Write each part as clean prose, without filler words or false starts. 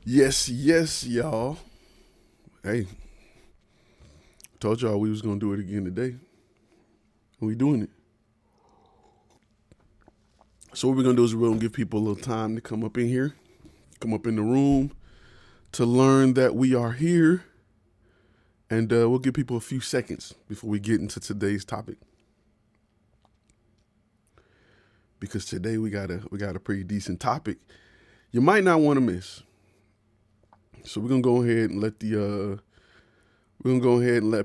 Yes, y'all. Hey, told y'all we was gonna do it again today. We doing it. So what we're gonna do is we're gonna give people a little time to come up in here, come up in the room to learn that we are here, and we'll give people a few seconds before we get into today's topic. Because today we got a pretty decent topic you might not want to miss. So we're gonna go ahead and let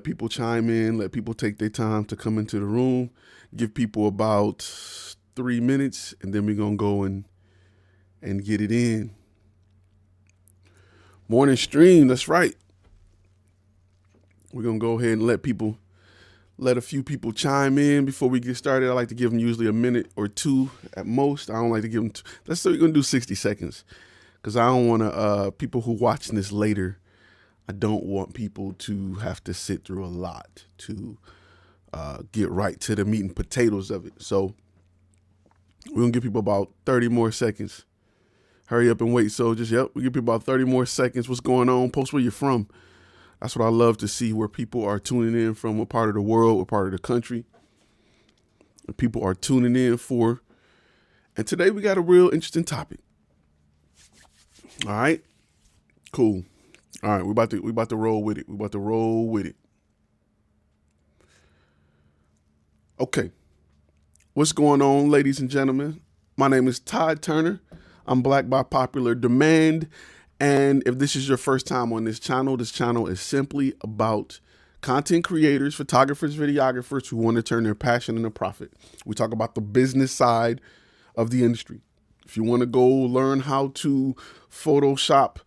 people chime in, let people take their time to come into the room, give people about 3 minutes, and then we're gonna go and get it in. Morning stream, that's right. We're gonna go ahead and let a few people chime in before we get started. I like to give them usually a minute or two at most. I don't like to give them. Let's say we're gonna do 60 seconds because I don't want to. People who watching this later, I don't want people to have to sit through a lot to get right to the meat and potatoes of it. So we're gonna give people about 30 more seconds. Hurry up and wait, soldiers. Yep, we give people about 30 more seconds. What's going on? Post where you're from. That's what I love to see, where people are tuning in from, what part of the world, what part of the country people are tuning in for. And today we got a real interesting topic. All right, cool. All right, we about to roll with it. We about to roll with it. Okay, what's going on, ladies and gentlemen? My name is Todd Turner. I'm Black by popular demand. And if this is your first time on this channel is simply about content creators, photographers, videographers who want to turn their passion into profit. We talk about the business side of the industry. If you want to go learn how to Photoshop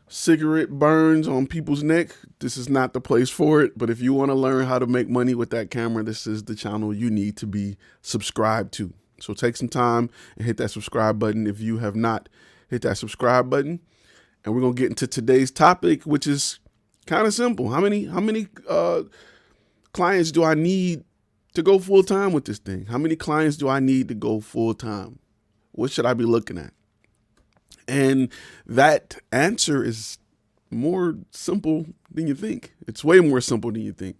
cigarette burns on people's neck, this is not the place for it. But if you want to learn how to make money with that camera, this is the channel you need to be subscribed to. So take some time and hit that subscribe button if you have not hit that subscribe button. And we're going to get into today's topic, which is kind of simple. How many clients do I need to go full time with this thing? How many clients do I need to go full time? What should I be looking at? And that answer is more simple than you think. It's way more simple than you think.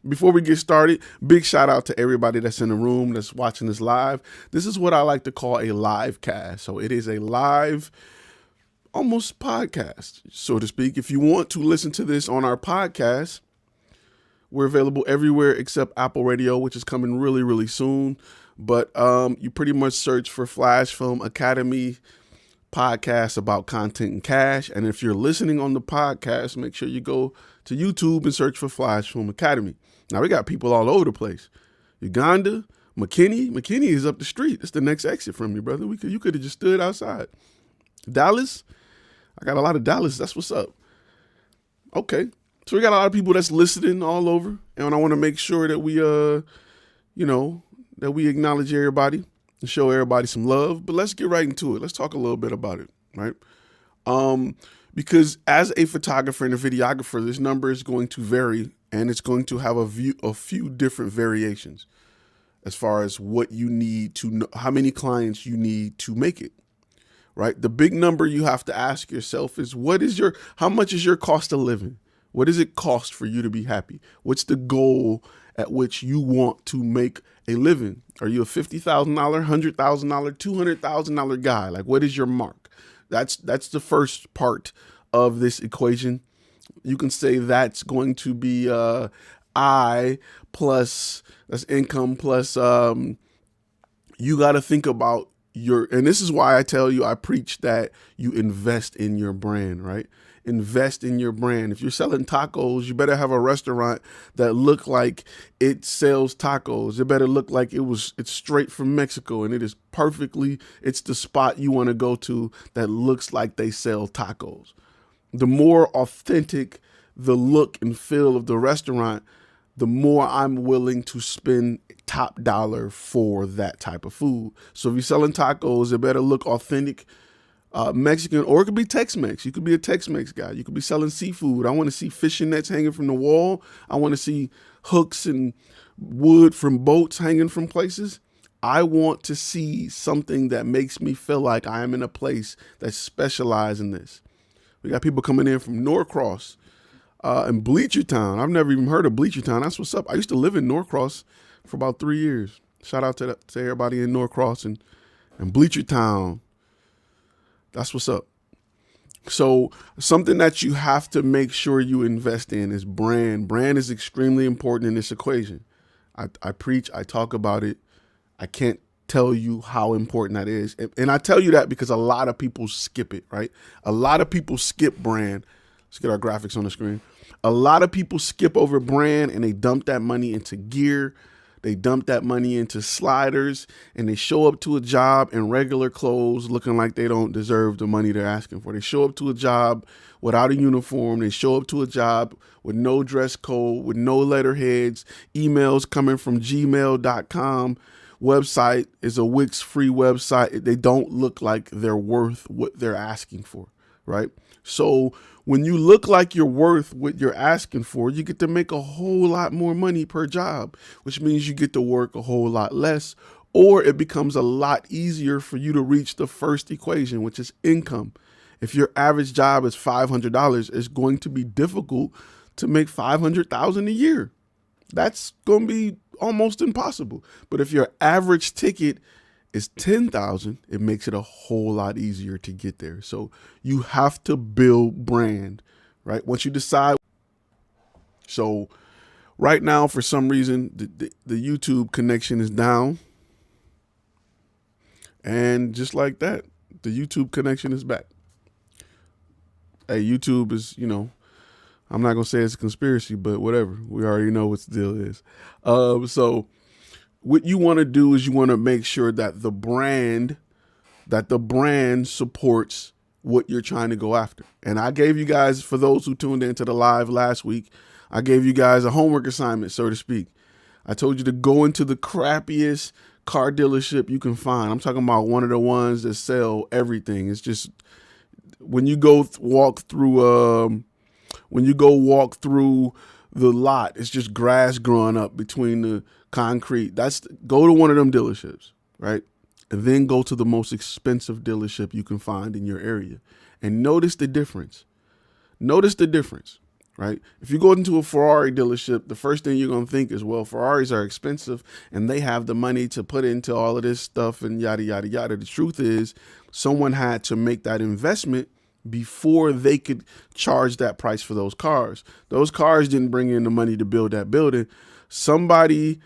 Before we get started, big shout out to everybody that's in the room that's watching this live. This is what I like to call a live cast. So it is a live almost podcast, so to speak. If you want to listen to this on our podcast, we're available everywhere except Apple Radio, which is coming really, really soon. But you pretty much search for Flash Film Academy podcast about content and cash. And if you're listening on the podcast, make sure you go to YouTube and search for Flash Film Academy. Now, we got people all over the place. Uganda, McKinney is up the street. It's the next exit from you, brother. You could have just stood outside. Dallas, I got a lot of Dallas. That's what's up. Okay. So we got a lot of people that's listening all over. And I want to make sure that we acknowledge everybody and show everybody some love. But let's get right into it. Let's talk a little bit about it, right? Because as a photographer and a videographer, this number is going to vary, and it's going to have a few different variations as far as what you need to know, how many clients you need to make it. Right? The big number you have to ask yourself is how much is your cost of living? What does it cost for you to be happy? What's the goal at which you want to make a living? Are you a $50,000, $100,000, $200,000 guy? Like, what is your mark? That's the first part of this equation. You can say that's going to be that's income plus you got to think about and this is why I tell you, I preach that you invest in your brand, right? Invest in your brand. If you're selling tacos, you better have a restaurant that look like it sells tacos. It better look like it's straight from Mexico, and it's the spot you want to go to that looks like they sell tacos. The more authentic the look and feel of the restaurant, the more I'm willing to spend top dollar for that type of food. So if you're selling tacos, it better look authentic, Mexican, or it could be Tex-Mex. You could be a Tex-Mex guy. You could be selling seafood. I want to see fishing nets hanging from the wall. I want to see hooks and wood from boats hanging from places. I want to see something that makes me feel like I am in a place that specializes in this. We got people coming in from Norcross and Bleachertown. I've never even heard of Bleachertown. That's what's up. I used to live in Norcross for about 3 years. Shout out to everybody in Norcross and Bleachertown. That's what's up. So something that you have to make sure you invest in is brand. Brand is extremely important in this equation. I preach, I talk about it. I can't tell you how important that is. And I tell you that because a lot of people skip it, right? A lot of people skip brand. Let's get our graphics on the screen. A lot of people skip over brand and they dump that money into gear. They dump that money into sliders, and they show up to a job in regular clothes looking like they don't deserve the money they're asking for. They show up to a job without a uniform. They show up to a job with no dress code, with no letterheads, emails coming from gmail.com. Website is a Wix free website. They don't look like they're worth what they're asking for, right? So when you look like you're worth what you're asking for, you get to make a whole lot more money per job, which means you get to work a whole lot less, or it becomes a lot easier for you to reach the first equation, which is income. If your average job is $500, it's going to be difficult to make $500,000 a year. That's going to be almost impossible. But if your average ticket is $10,000, it makes it a whole lot easier to get there. So you have to build brand, right? Once you decide. So right now, for some reason, the YouTube connection is down. And just like that, the YouTube connection is back. Hey, YouTube is, I'm not going to say it's a conspiracy, but whatever. We already know what the deal is. So what you want to do is you want to make sure that the brand supports what you're trying to go after. And I gave you guys, for those who tuned into the live last week, I gave you guys a homework assignment, so to speak. I told you to go into the crappiest car dealership you can find. I'm talking about one of the ones that sell everything. It's just when you go walk through the lot, it's just grass growing up between the concrete. Go to one of them dealerships, right? And then go to the most expensive dealership you can find in your area and notice the difference. Right? If you go into a Ferrari dealership, the first thing you're going to think is, well, Ferraris are expensive and they have the money to put into all of this stuff and yada, yada, yada. The truth is someone had to make that investment before they could charge that price for those cars. Those cars didn't bring in the money to build that building. Somebody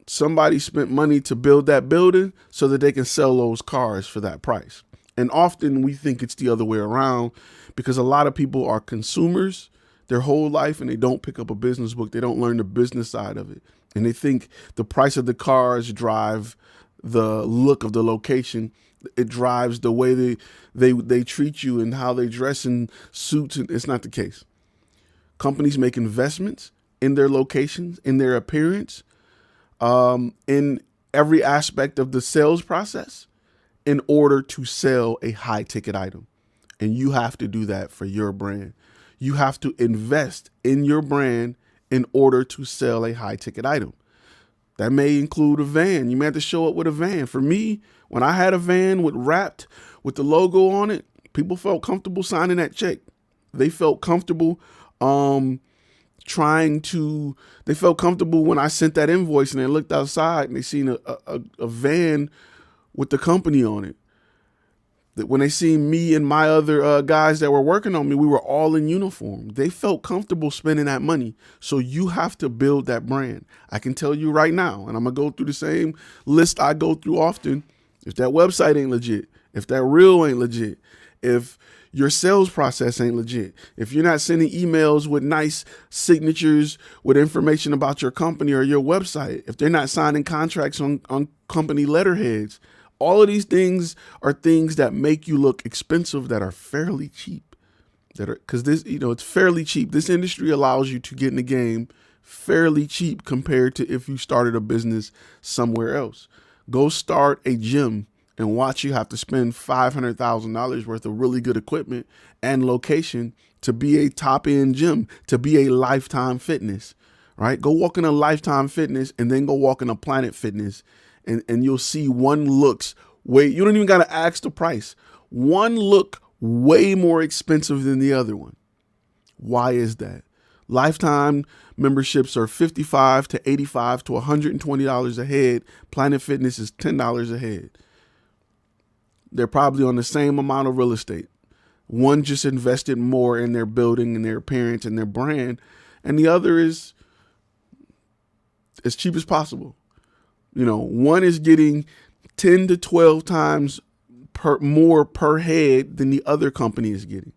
spent money to build that building so that they can sell those cars for that price. And often we think it's the other way around because a lot of people are consumers their whole life and they don't pick up a business book. They don't learn the business side of it. And they think the price of the cars drive the look of the location. It drives the way they treat you and how they dress in suits. And it's not the case. Companies make investments in their locations, in their appearance, in every aspect of the sales process in order to sell a high ticket item. And you have to do that for your brand. You have to invest in your brand in order to sell a high ticket item. That may include a van. You may have to show up with a van. For me, when I had a van wrapped with the logo on it, people felt comfortable signing that check. They felt comfortable they felt comfortable when I sent that invoice and they looked outside and they seen a van with the company on it. That when they seen me and my other guys that were working on me, we were all in uniform. They felt comfortable spending that money. So you have to build that brand. I can tell you right now, and I'm going to go through the same list I go through often. If that website ain't legit, if that reel ain't legit, if your sales process ain't legit, if you're not sending emails with nice signatures with information about your company or your website, if they're not signing contracts on company letterheads, all of these things are things that make you look expensive that are fairly cheap. Because this, it's fairly cheap. This industry allows you to get in the game fairly cheap compared to if you started a business somewhere else. Go start a gym and watch you have to spend $500,000 worth of really good equipment and location to be a top-end gym, to be a Lifetime Fitness, right? Go walk in a Lifetime Fitness and then go walk in a Planet Fitness. And you'll see one looks way, you don't even got to ask the price. One look way more expensive than the other one. Why is that? Lifetime memberships are $55 to $85 to $120 a head. Planet Fitness is $10 a head. They're probably on the same amount of real estate. One just invested more in their building and their appearance and their brand, and the other is as cheap as possible. One is getting 10 to 12 times more per head than the other company is getting.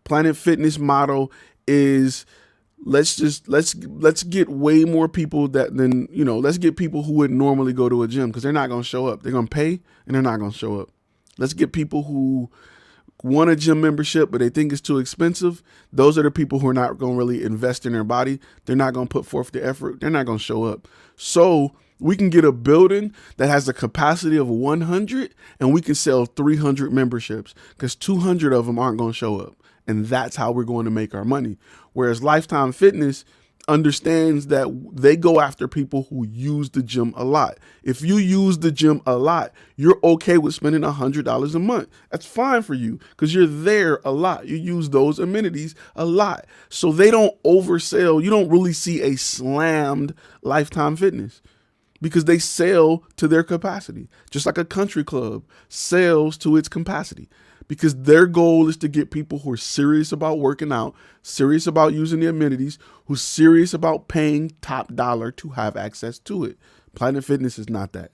Planet Fitness model is let's get way more people let's get people who would normally go to a gym because they're not going to show up. They're going to pay and they're not going to show up. Let's get people who want a gym membership, but they think it's too expensive. Those are the people who are not going to really invest in their body. They're not going to put forth the effort. They're not going to show up. So we can get a building that has a capacity of 100 and we can sell 300 memberships because 200 of them aren't going to show up. And that's how we're going to make our money. Whereas Lifetime Fitness understands that they go after people who use the gym a lot. If you use the gym a lot, you're okay with spending $100 a month. That's fine for you because you're there a lot. You use those amenities a lot. So they don't oversell. You don't really see a slammed Lifetime Fitness because they sell to their capacity, just like a country club sells to its capacity. Because their goal is to get people who are serious about working out, serious about using the amenities, who's serious about paying top dollar to have access to it. Planet Fitness is not that.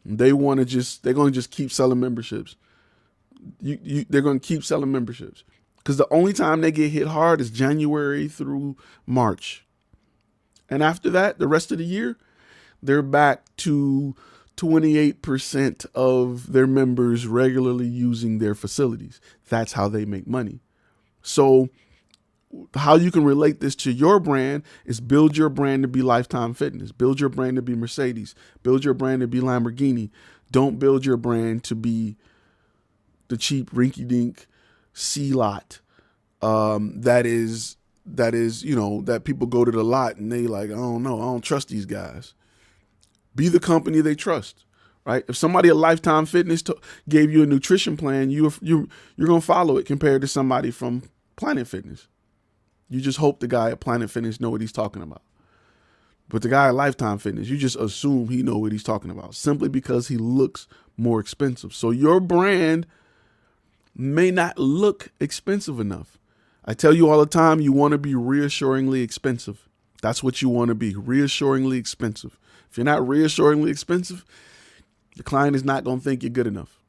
They're going to just keep selling memberships. They're going to keep selling memberships because the only time they get hit hard is January through March. And after that, the rest of the year, they're back to 28% of their members regularly using their facilities. That's how they make money. So how you can relate this to your brand is build your brand to be Lifetime Fitness. Build your brand to be Mercedes. Build your brand to be Lamborghini. Don't build your brand to be the cheap rinky-dink C-lot that people go to the lot and they like, I don't know, I don't trust these guys. Be the company they trust, right? If somebody at Lifetime Fitness gave you a nutrition plan, you're going to follow it compared to somebody from Planet Fitness. You just hope the guy at Planet Fitness know what he's talking about. But the guy at Lifetime Fitness, you just assume he know what he's talking about simply because he looks more expensive. So your brand may not look expensive enough. I tell you all the time, you want to be reassuringly expensive. That's what you want to be, reassuringly expensive. If you're not reassuringly expensive, the client is not going to think you're good enough,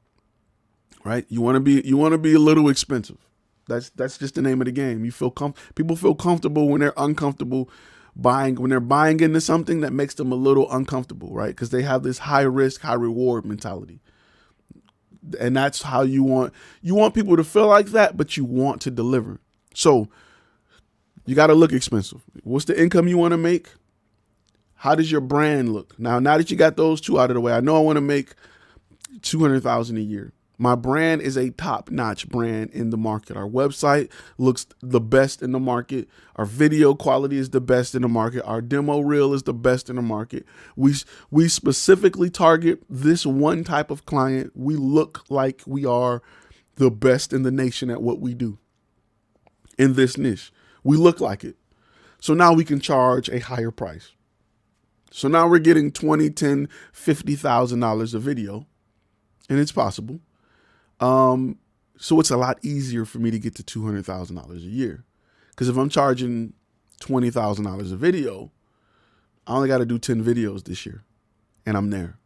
right? You want to be a little expensive. That's just the name of the game. People feel comfortable when they're uncomfortable when they're buying into something that makes them a little uncomfortable, right? Because they have this high risk, high reward mentality. And that's how you want people to feel like that, but you want to deliver. So you got to look expensive. What's the income you want to make? How does your brand look? Now that you got those two out of the way, I know I want to make $200,000 a year. My brand is a top-notch brand in the market. Our website looks the best in the market. Our video quality is the best in the market. Our demo reel is the best in the market. We specifically target this one type of client. We look like we are the best in the nation at what we do in this niche. We look like it. So now we can charge a higher price. So now we're getting $20,000, $10,000, $50,000 a video, and it's possible. So it's a lot easier for me to get to $200,000 a year. Because if I'm charging $20,000 a video, I only got to do 10 videos this year, and I'm there.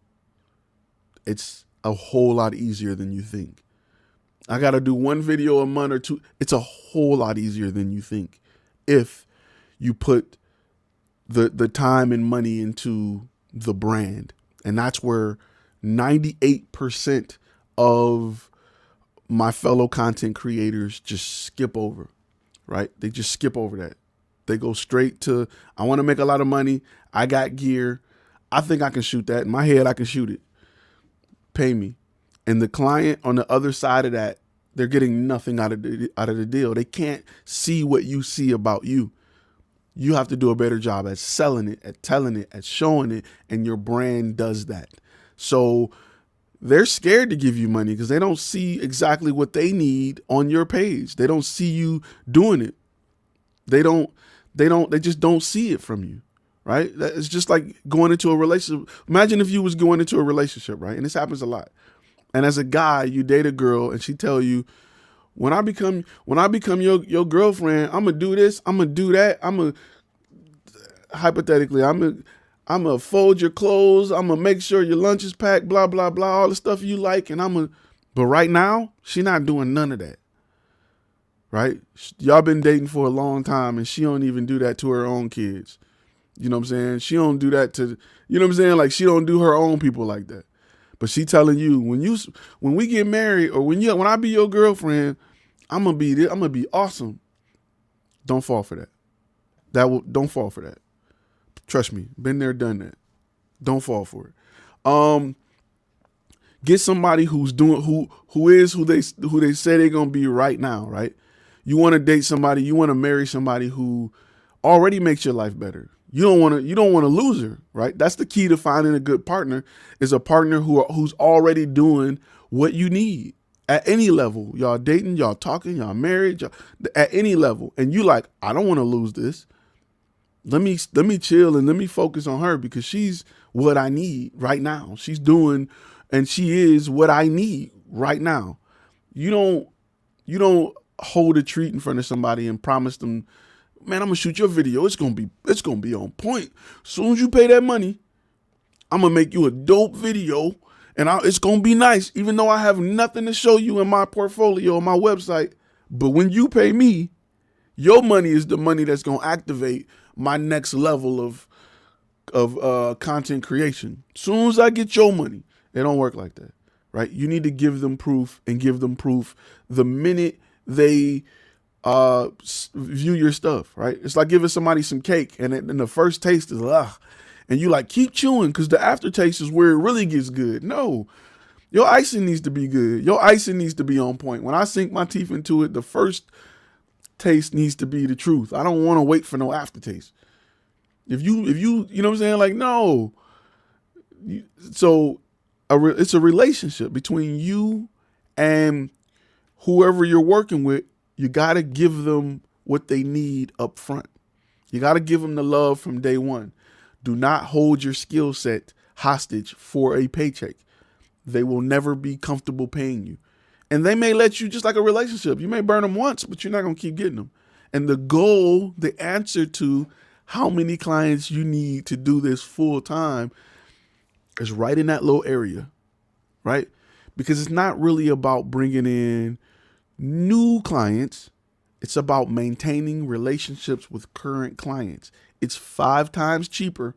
It's a whole lot easier than you think. I got to do one video a month or two. It's a whole lot easier than you think if you put the time and money into the brand. And that's where 98% of my fellow content creators just skip over, right? They just skip over that. They go straight to, I want to make a lot of money. I got gear. I think I can shoot that. In my head, I can shoot it. Pay me. And the client on the other side of that, they're getting nothing out of the deal. They can't see what you see about you. You have to do a better job at selling it, at telling it, at showing it, and your brand does that. So they're scared to give you money because they don't see exactly what they need on your page. They don't see you doing it. They just don't see it from you, right? It's just like going into a relationship. Imagine if you was going into a relationship, right? And this happens a lot. And as a guy, you date a girl and she tell you, when I become your girlfriend, I'm gonna do this, I'm gonna do that, hypothetically, I'm gonna fold your clothes, I'm gonna make sure your lunch is packed, blah, blah, blah, all the stuff you like, but right now, she not doing none of that, right? Y'all been dating for a long time and she don't even do that to her own kids. You know what I'm saying? She don't do that to, you know what I'm saying? Like, she don't do her own people like that. But she telling you, when we get married or when I be your girlfriend, I'm gonna be awesome. Don't fall for that. Don't fall for that. Trust me, been there, done that. Don't fall for it. Get somebody who they say they're gonna be right now, right? You want to date somebody, you want to marry somebody who already makes your life better. You don't want to lose her, right? That's the key to finding a good partner, is a partner who's already doing what you need at any level. Y'all dating, y'all talking, y'all married, at any level. And you like, I don't want to lose this. Let me chill and let me focus on her because she's what I need right now. She's doing, and she is what I need right now. You don't hold a treat in front of somebody and promise them, man, I'm gonna shoot your video. It's gonna be on point. As soon as you pay that money, I'm gonna make you a dope video, and it's gonna be nice, even though I have nothing to show you in my portfolio on my website. But when you pay me, your money is the money that's gonna activate my next level of content creation. As soon as I get your money, it don't work like that, right? You need to give them proof, and give them proof the minute they view your stuff, right? It's like giving somebody some cake and the first taste is and you like keep chewing because the aftertaste is where it really gets good. No, your icing needs to be good. Your icing needs to be on point. When I sink my teeth into it, the first taste needs to be the truth. I don't want to wait for no aftertaste. If you know what I'm saying? Like, no. So it's a relationship between you and whoever you're working with. You got to give them what they need up front. You got to give them the love from day one. Do not hold your skill set hostage for a paycheck. They will never be comfortable paying you. And they may let you, just like a relationship, you may burn them once, but you're not going to keep getting them. And the goal, the answer to how many clients you need to do this full time is right in that little area, right? Because it's not really about bringing in new clients. It's about maintaining relationships with current clients. It's 5 times cheaper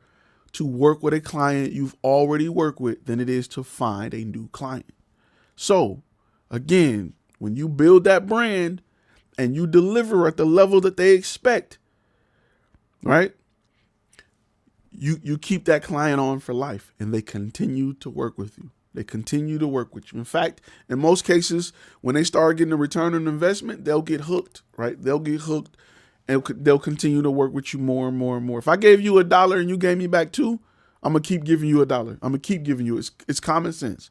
to work with a client you've already worked with than it is to find a new client. So again, when you build that brand and you deliver at the level that they expect, right? You keep that client on for life and they continue to work with you. They continue to work with you. In fact, in most cases, when they start getting a return on investment, they'll get hooked, right? They'll get hooked and they'll continue to work with you more and more and more. If I gave you $1 and you gave me back $2, I'm going to keep giving you $1. I'm going to keep giving you. It's common sense.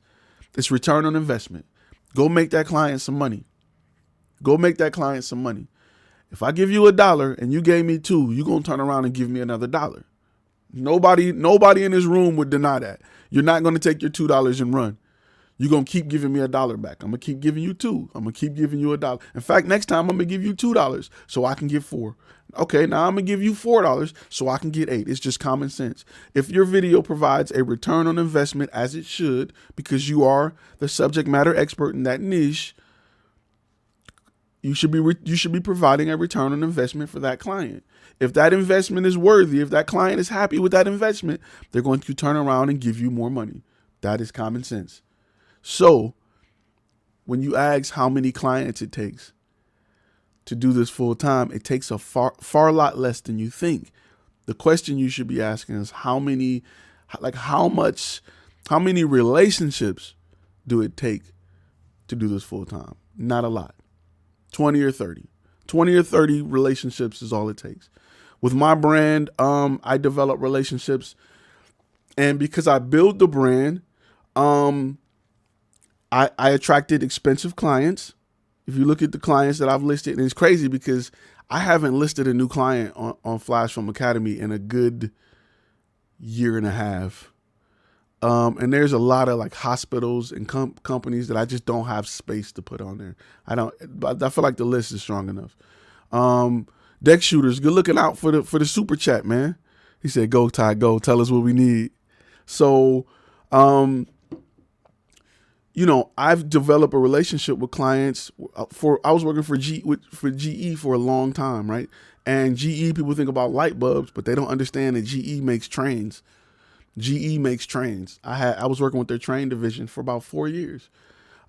It's return on investment. Go make that client some money. Go make that client some money. If I give you $1 and you gave me $2, you're going to turn around and give me another $1. Nobody in this room would deny that. You're not going to take your $2 and run. You're going to keep giving me $1 back. I'm going to keep giving you $2. I'm going to keep giving you $1. In fact, next time I'm going to give you $2 so I can get $4. Okay, now I'm going to give you $4 so I can get $8. It's just common sense. If your video provides a return on investment, as it should, because you are the subject matter expert in that niche, you should be providing a return on investment for that client. If that investment is worthy, if that client is happy with that investment, they're going to turn around and give you more money. That is common sense. So when you ask how many clients it takes to do this full time, it takes a far lot less than you think. The question you should be asking is how many relationships do it take to do this full time? Not a lot. 20 or 30. 20 or 30 relationships is all it takes. With my brand, I develop relationships, and because I build the brand, I attracted expensive clients. If you look at the clients that I've listed, and it's crazy because I haven't listed a new client on Flash Film Academy in a good year and a half. And there's a lot of like hospitals and companies that I just don't have space to put on there. I feel like the list is strong enough. Deck shooters, good looking out for the super chat, man. He said, "Go Ty, go. Tell us what we need." So, I've developed a relationship with clients. I was working for GE for a long time, right? And GE, people think about light bulbs, but they don't understand that GE makes trains. GE makes trains. I was working with their train division for about 4 years,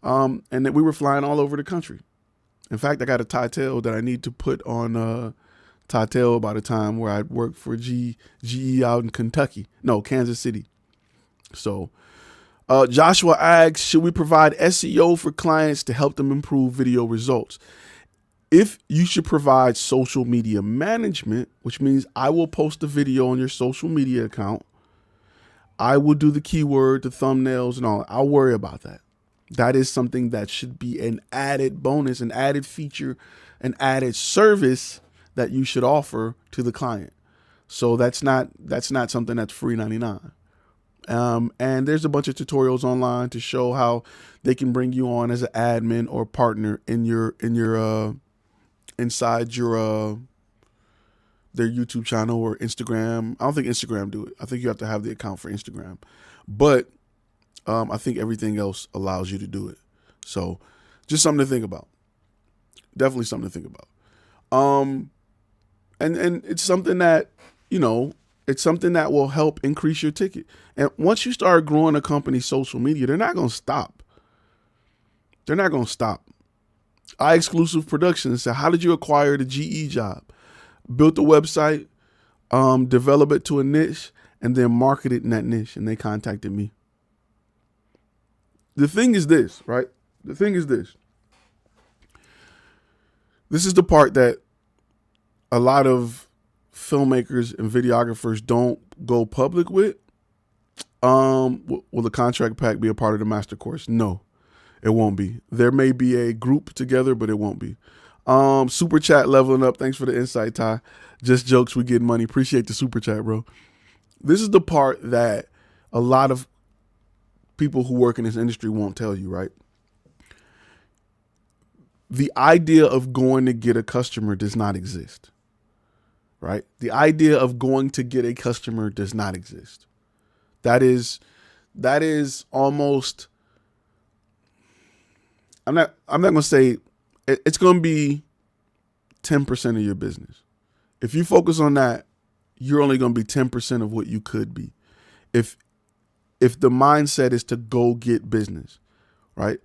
and that we were flying all over the country. In fact, I got a title that I need to put on title by the time where I worked for GE out in Kansas City. So Joshua asks, should we provide SEO for clients to help them improve video results? If you should provide social media management, which means I will post a video on your social media account. I will do the keyword, the thumbnails and all. I'll worry about that. That is something that should be an added bonus, an added feature, an added service that you should offer to the client. So that's not something that's free 99. And there's a bunch of tutorials online to show how they can bring you on as an admin or partner inside their YouTube channel or Instagram. I don't think Instagram do it. I think you have to have the account for Instagram, but I think everything else allows you to do it. So just something to think about. Definitely something to think about. And it's something that, it's something that will help increase your ticket. And once you start growing a company's social media, they're not going to stop. They're not going to stop. iExclusive Productions said, how did you acquire the GE job? Built a website, develop it to a niche, and then market it in that niche. And they contacted me. The thing is this, right? The thing is this. This is the part that a lot of filmmakers and videographers don't go public with. Will the contract pack be a part of the master course? No, it won't be. There may be a group together, but it won't be. Super chat leveling up. Thanks for the insight, Ty. Just jokes, we get money. Appreciate the super chat, bro. This is the part that a lot of people who work in this industry won't tell you, right? The idea of going to get a customer does not exist, right? The idea of going to get a customer does not exist. That is almost, I'm not going to say it's going to be 10% of your business. If you focus on that, you're only going to be 10% of what you could be. If the mindset is to go get business, right?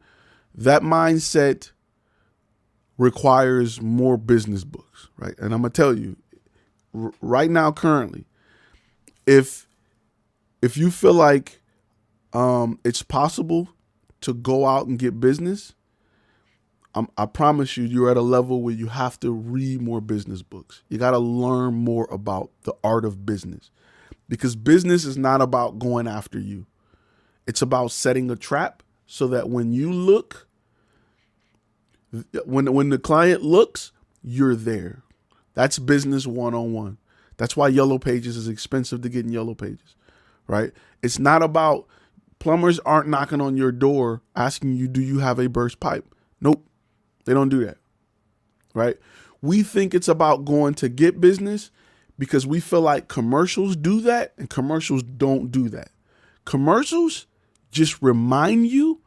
That mindset requires more business books, right? And I'm going to tell you right now, currently, if you feel like it's possible to go out and get business, I promise you're at a level where you have to read more business books. You got to learn more about the art of business, because business is not about going after you. It's about setting a trap so that when you look, when the client looks, you're there. That's business 101. That's why Yellow Pages is expensive to get in Yellow Pages, right? It's not about, plumbers aren't knocking on your door asking you, do you have a burst pipe? Nope. They don't do that, right? We think it's about going to get business because we feel like commercials do that, and commercials don't do that. Commercials just remind you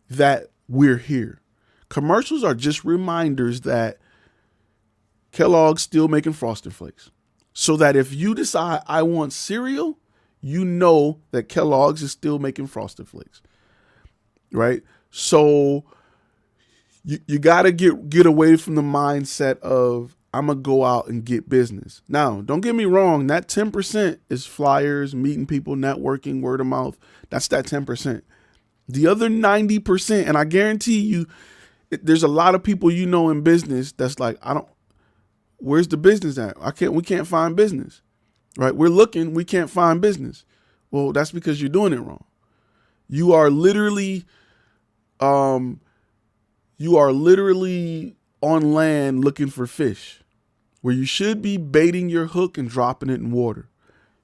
that we're here. Commercials are just reminders that Kellogg's still making Frosted Flakes. So that if you decide I want cereal, you know that Kellogg's is still making Frosted Flakes, right? So you got to get away from the mindset of I'm going to go out and get business. Now, don't get me wrong. That 10% is flyers, meeting people, networking, word of mouth. That's that 10%. The other 90%, and I guarantee you, there's a lot of people in business that's like, where's the business at? We can't find business, right? We're looking, we can't find business. Well, that's because you're doing it wrong. You are literally you are literally on land looking for fish, where you should be baiting your hook and dropping it in water.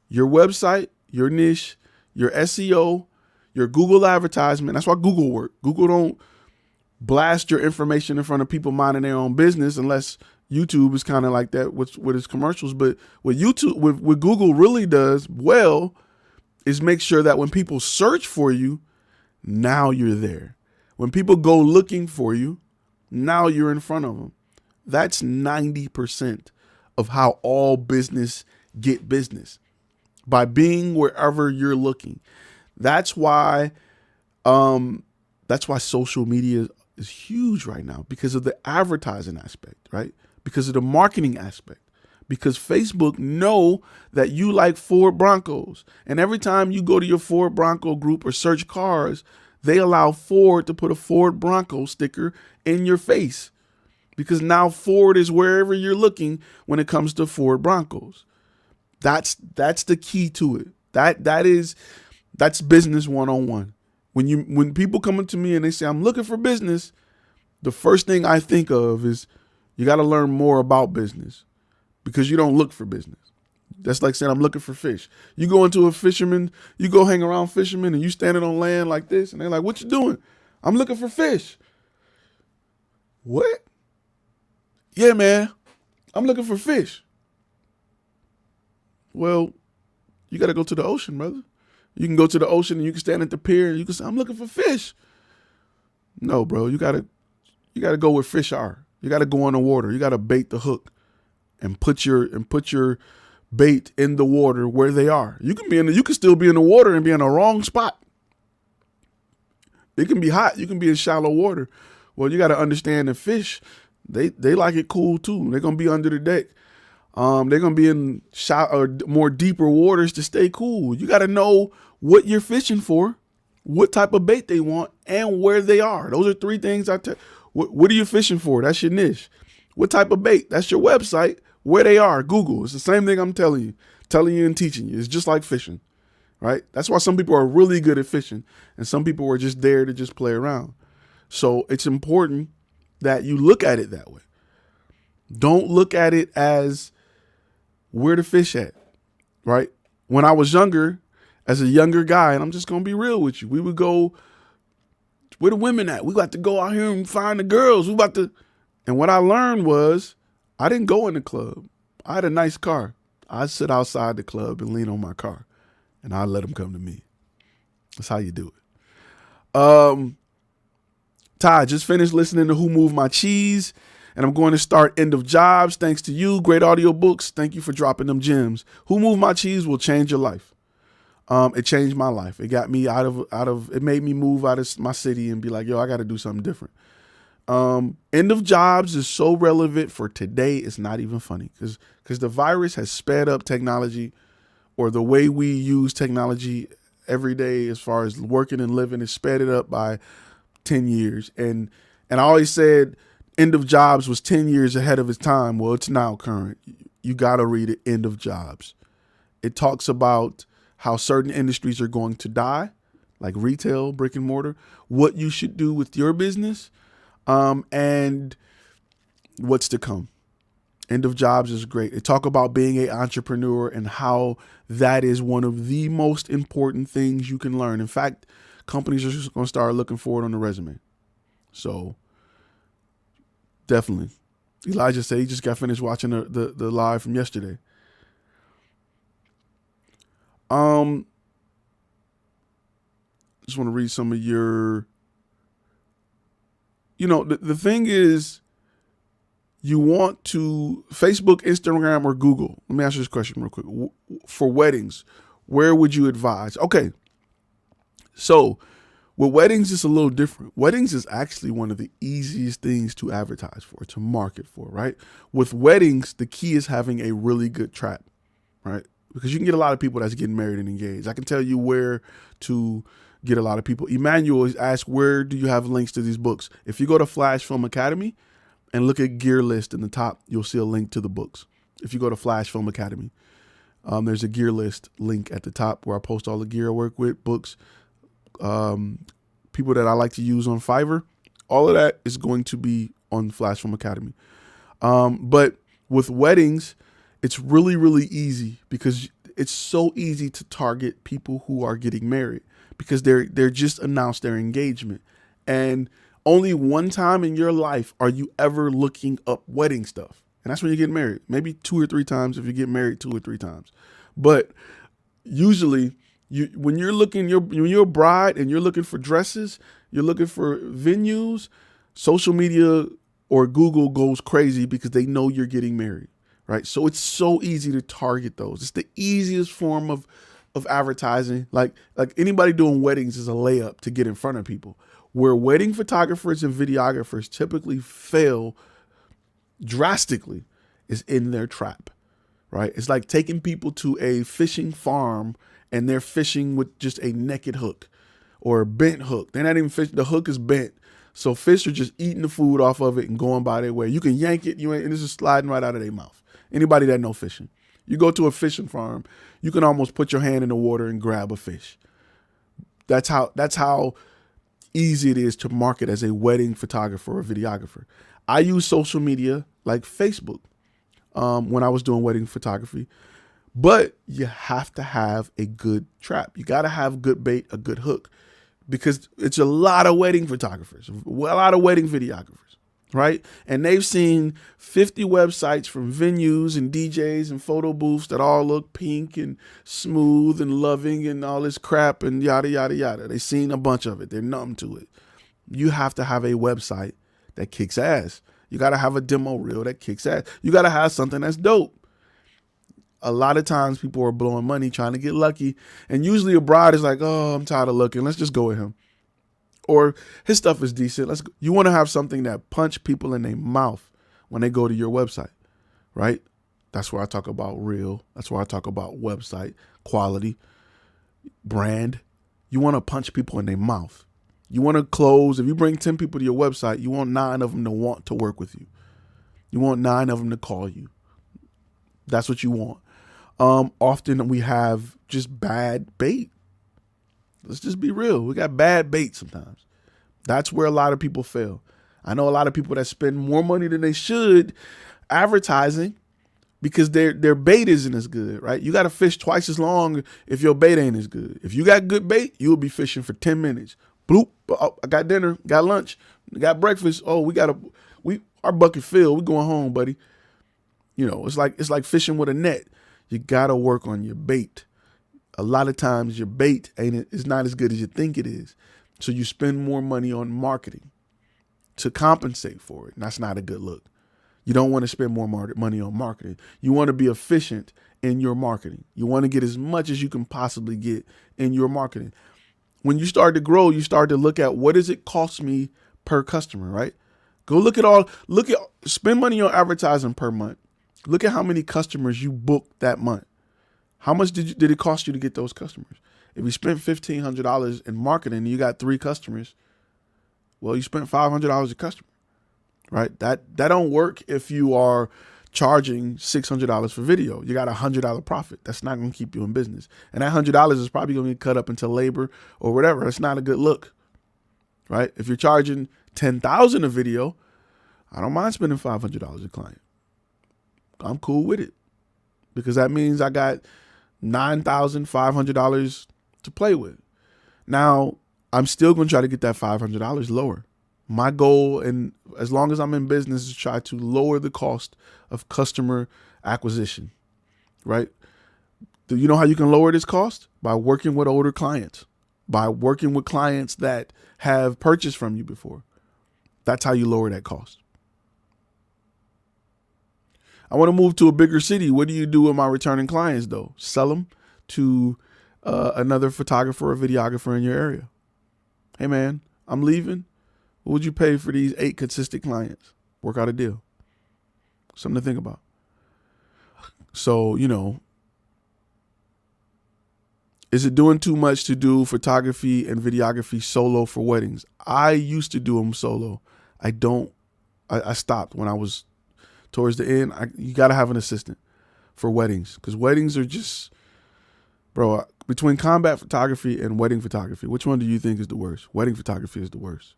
Your website, your niche, your SEO, your Google advertisement. That's why Google works. Google don't blast your information in front of people minding their own business, unless YouTube is kind of like that with its commercials. But what Google really does well is make sure that when people search for you, now you're there. When people go looking for you, now you're in front of them. That's 90% of how all business get business, by being wherever you're looking. That's why social media is huge right now, because of the advertising aspect, right? Because of the marketing aspect. Because Facebook know that you like Ford Broncos, and every time you go to your Ford Bronco group or search cars, they allow Ford to put a Ford Bronco sticker in your face, because now Ford is wherever you're looking when it comes to Ford Broncos. That's the key to it. That's business 101. When people come up to me and they say, I'm looking for business, the first thing I think of is you got to learn more about business, because you don't look for business. That's like saying I'm looking for fish. You go into a fisherman, you go hang around fishermen, and you standing on land like this, and they're like, what you doing? I'm looking for fish. What? Yeah, man, I'm looking for fish. Well, you got to go to the ocean, brother. You can go to the ocean and you can stand at the pier and you can say, I'm looking for fish. No, bro, you got to go where fish are. You got to go in the water. You got to bait the hook and put your bait in the water where they are. You can still be in the water and be in the wrong spot. It can be hot. You can be in shallow water. Well, you got to understand that fish, they like it cool too. They're going to be under the deck. They're going to be in more deeper waters to stay cool. You got to know what you're fishing for, what type of bait they want, and where they are. Those are three things I tell. What are you fishing for? That's your niche. What type of bait? That's your website. Where they are, Google. It's the same thing I'm telling you and teaching you. It's just like fishing, right? That's why some people are really good at fishing and some people are just there to just play around. So it's important that you look at it that way. Don't look at it as where the fish at, right? When I was younger, as a younger guy, and I'm just going to be real with you, we would go, where the women at? We got to go out here and find the girls. And what I learned was, I didn't go in the club. I had a nice car. I'd sit outside the club and lean on my car, and I'd let them come to me. That's how you do it. Ty, just finished listening to Who Moved My Cheese, and I'm going to start End of Jobs. Thanks to you. Great audiobooks. Thank you for dropping them gems. Who Moved My Cheese will change your life. It changed my life. It got me it made me move out of my city and be like, yo, I got to do something different. End of Jobs is so relevant for today. It's not even funny because the virus has sped up technology, or the way we use technology every day as far as working and living is sped it up by 10 years. And I always said End of Jobs was 10 years ahead of its time. Well, it's now current. You got to read it. End of Jobs. It talks about how certain industries are going to die, like retail, brick and mortar, what you should do with your business, and what's to come. End of Jobs is great. It talk about being an entrepreneur and how that is one of the most important things you can learn. In fact, companies are just going to start looking for it on the resume. So definitely. Elijah said he just got finished watching the live from yesterday. Just want to read some of your, the thing is, you want to Facebook, Instagram, or Google. Let me ask you this question real quick. For weddings, where would you advise? Okay. So with weddings, it's a little different. Weddings is actually one of the easiest things to advertise for, to market for, right? With weddings, the key is having a really good trap, right? Because you can get a lot of people that's getting married and engaged. I can tell you where to get a lot of people. Emmanuel asked, where do you have links to these books? If you go to Flash Film Academy and look at gear list in the top, you'll see a link to the books. If you go to Flash Film Academy, there's a gear list link at the top where I post all the gear I work with, books, people that I like to use on Fiverr, all of that is going to be on Flash Film Academy. But with weddings, it's really, really easy because it's so easy to target people who are getting married because they're just announced their engagement. And only one time in your life are you ever looking up wedding stuff. And that's when you get married. Maybe 2 or 3 times if you get married 2 or 3 times. But usually when you're a bride and you're looking for dresses, you're looking for venues, social media or Google goes crazy because they know you're getting married, right? So it's so easy to target those. It's the easiest form of advertising. Like anybody doing weddings is a layup to get in front of people. Where wedding photographers and videographers typically fail drastically is in their trap, right? It's like taking people to a fishing farm and they're fishing with just a naked hook or a bent hook. They're not even fishing. The hook is bent. So fish are just eating the food off of it and going by their way. You can yank it, and it's just sliding right out of their mouth. Anybody that know fishing. You go to a fishing farm, you can almost put your hand in the water and grab a fish. That's how easy it is to market as a wedding photographer or videographer. I use social media like Facebook when I was doing wedding photography, but you have to have a good trap. You got to have good bait, a good hook, because it's a lot of wedding photographers, a lot of wedding videographers, right? And they've seen 50 websites from venues and DJs and photo booths that all look pink and smooth and loving and all this crap and yada, yada, yada. They've seen a bunch of it. They're numb to it. You have to have a website that kicks ass. You got to have a demo reel that kicks ass. You got to have something that's dope. A lot of times people are blowing money trying to get lucky. And usually a bride is like, oh, I'm tired of looking. Let's just go with him. Or his stuff is decent. Let's go. You want to have something that punch people in their mouth when they go to your website, right? That's where I talk about real. That's where I talk about website quality, brand. You want to punch people in their mouth. You want to close. If you bring 10 people to your website, you want 9 of them to want to work with you. You want 9 of them to call you. That's what you want. Often we have just bad bait. Let's just be real. We got bad bait sometimes. That's where a lot of people fail. I know a lot of people that spend more money than they should advertising because their bait isn't as good, right? You got to fish twice as long if your bait ain't as good. If you got good bait, you'll be fishing for 10 minutes. Bloop. Oh, I got dinner, got lunch, got breakfast. Oh, our bucket filled. We going home, buddy. You know, it's like fishing with a net. You got to work on your bait. A lot of times your bait is not as good as you think it is. So you spend more money on marketing to compensate for it. And that's not a good look. You don't want to spend more money on marketing. You want to be efficient in your marketing. You want to get as much as you can possibly get in your marketing. When you start to grow, you start to look at what does it cost me per customer, right? Go spend money on advertising per month. Look at how many customers you booked that month. How much did it cost you to get those customers? If you spent $1,500 in marketing and you got 3 customers, well, you spent $500 a customer, right? That don't work if you are charging $600 for video. You got $100 profit. That's not going to keep you in business. And that $100 is probably going to get cut up into labor or whatever. That's not a good look, right? If you're charging $10,000 a video, I don't mind spending $500 a client. I'm cool with it because that means I got $9,500 to play with. Now, I'm still going to try to get that $500 lower. My goal, and as long as I'm in business, is to try to lower the cost of customer acquisition, right? Do you know how you can lower this cost? By working with older clients, by working with clients that have purchased from you before. That's how you lower that cost. I want to move to a bigger city. What do you do with my returning clients, though? Sell them to another photographer or videographer in your area. Hey, man, I'm leaving. What would you pay for these 8 consistent clients? Work out a deal. Something to think about. So, is it doing too much to do photography and videography solo for weddings? I used to do them solo. I stopped when I was towards the end. You got to have an assistant for weddings because weddings are just, bro, Between combat photography and wedding photography, which one do you think is the worst? Wedding photography is the worst.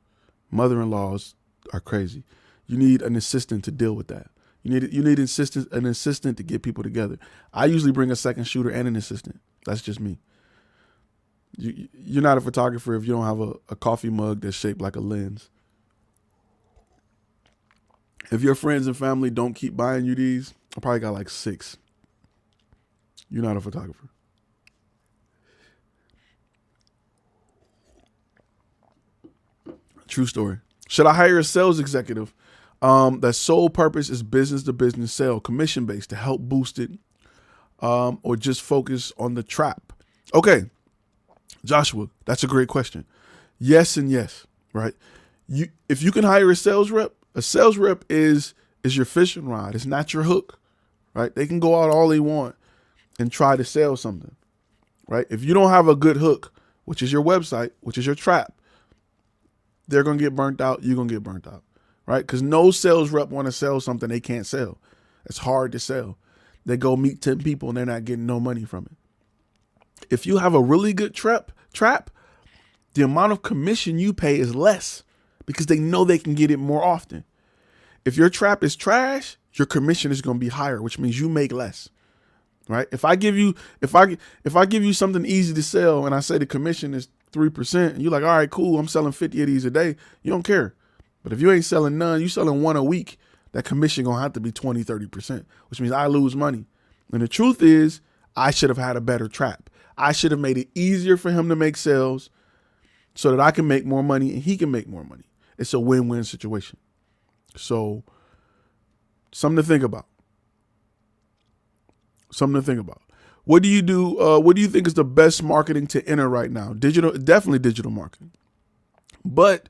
Mother-in-laws are crazy. You need an assistant to deal with that. You need an assistant to get people together. I usually bring a second shooter and an assistant. That's just me. You're not a photographer if you don't have a coffee mug that's shaped like a lens. If your friends and family don't keep buying you these, I probably got like 6. You're not a photographer. True story. Should I hire a sales executive that sole purpose is business to business sale, commission based, to help boost it, or just focus on the trap? Okay, Joshua, that's a great question. Yes and yes, right? If you can hire a sales rep is your fishing rod. It's not your hook, right? They can go out all they want and try to sell something, right? If you don't have a good hook, which is your website, which is your trap, they're going to get burnt out. You're going to get burnt out, right? Because no sales rep want to sell something they can't sell. It's hard to sell. They go meet 10 people and they're not getting no money from it. If you have a really good trap, the amount of commission you pay is less because they know they can get it more often. If your trap is trash, your commission is going to be higher, which means you make less, right? If I give you something easy to sell and I say the commission is 3%, and you're like, all right, cool, I'm selling 50 of these a day, you don't care. But if you ain't selling none, you selling 1 a week, that commission gonna have to be 20, 30%, which means I lose money. And the truth is, I should have had a better trap. I should have made it easier for him to make sales so that I can make more money and he can make more money. It's a win-win situation. So, something to think about. What do you do? What do you think is the best marketing to enter right now? Definitely digital marketing. But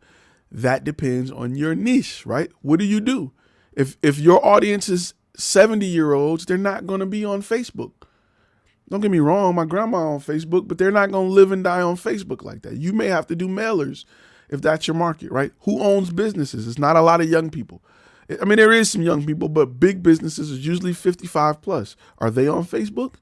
that depends on your niche, right? What do you do? If your audience is 70-year-olds, they're not going to be on Facebook. Don't get me wrong, my grandma on Facebook, but they're not going to live and die on Facebook like that. You may have to do mailers if that's your market, right? Who owns businesses? It's not a lot of young people. I mean, there is some young people, but big businesses is usually 55 plus. Are they on Facebook?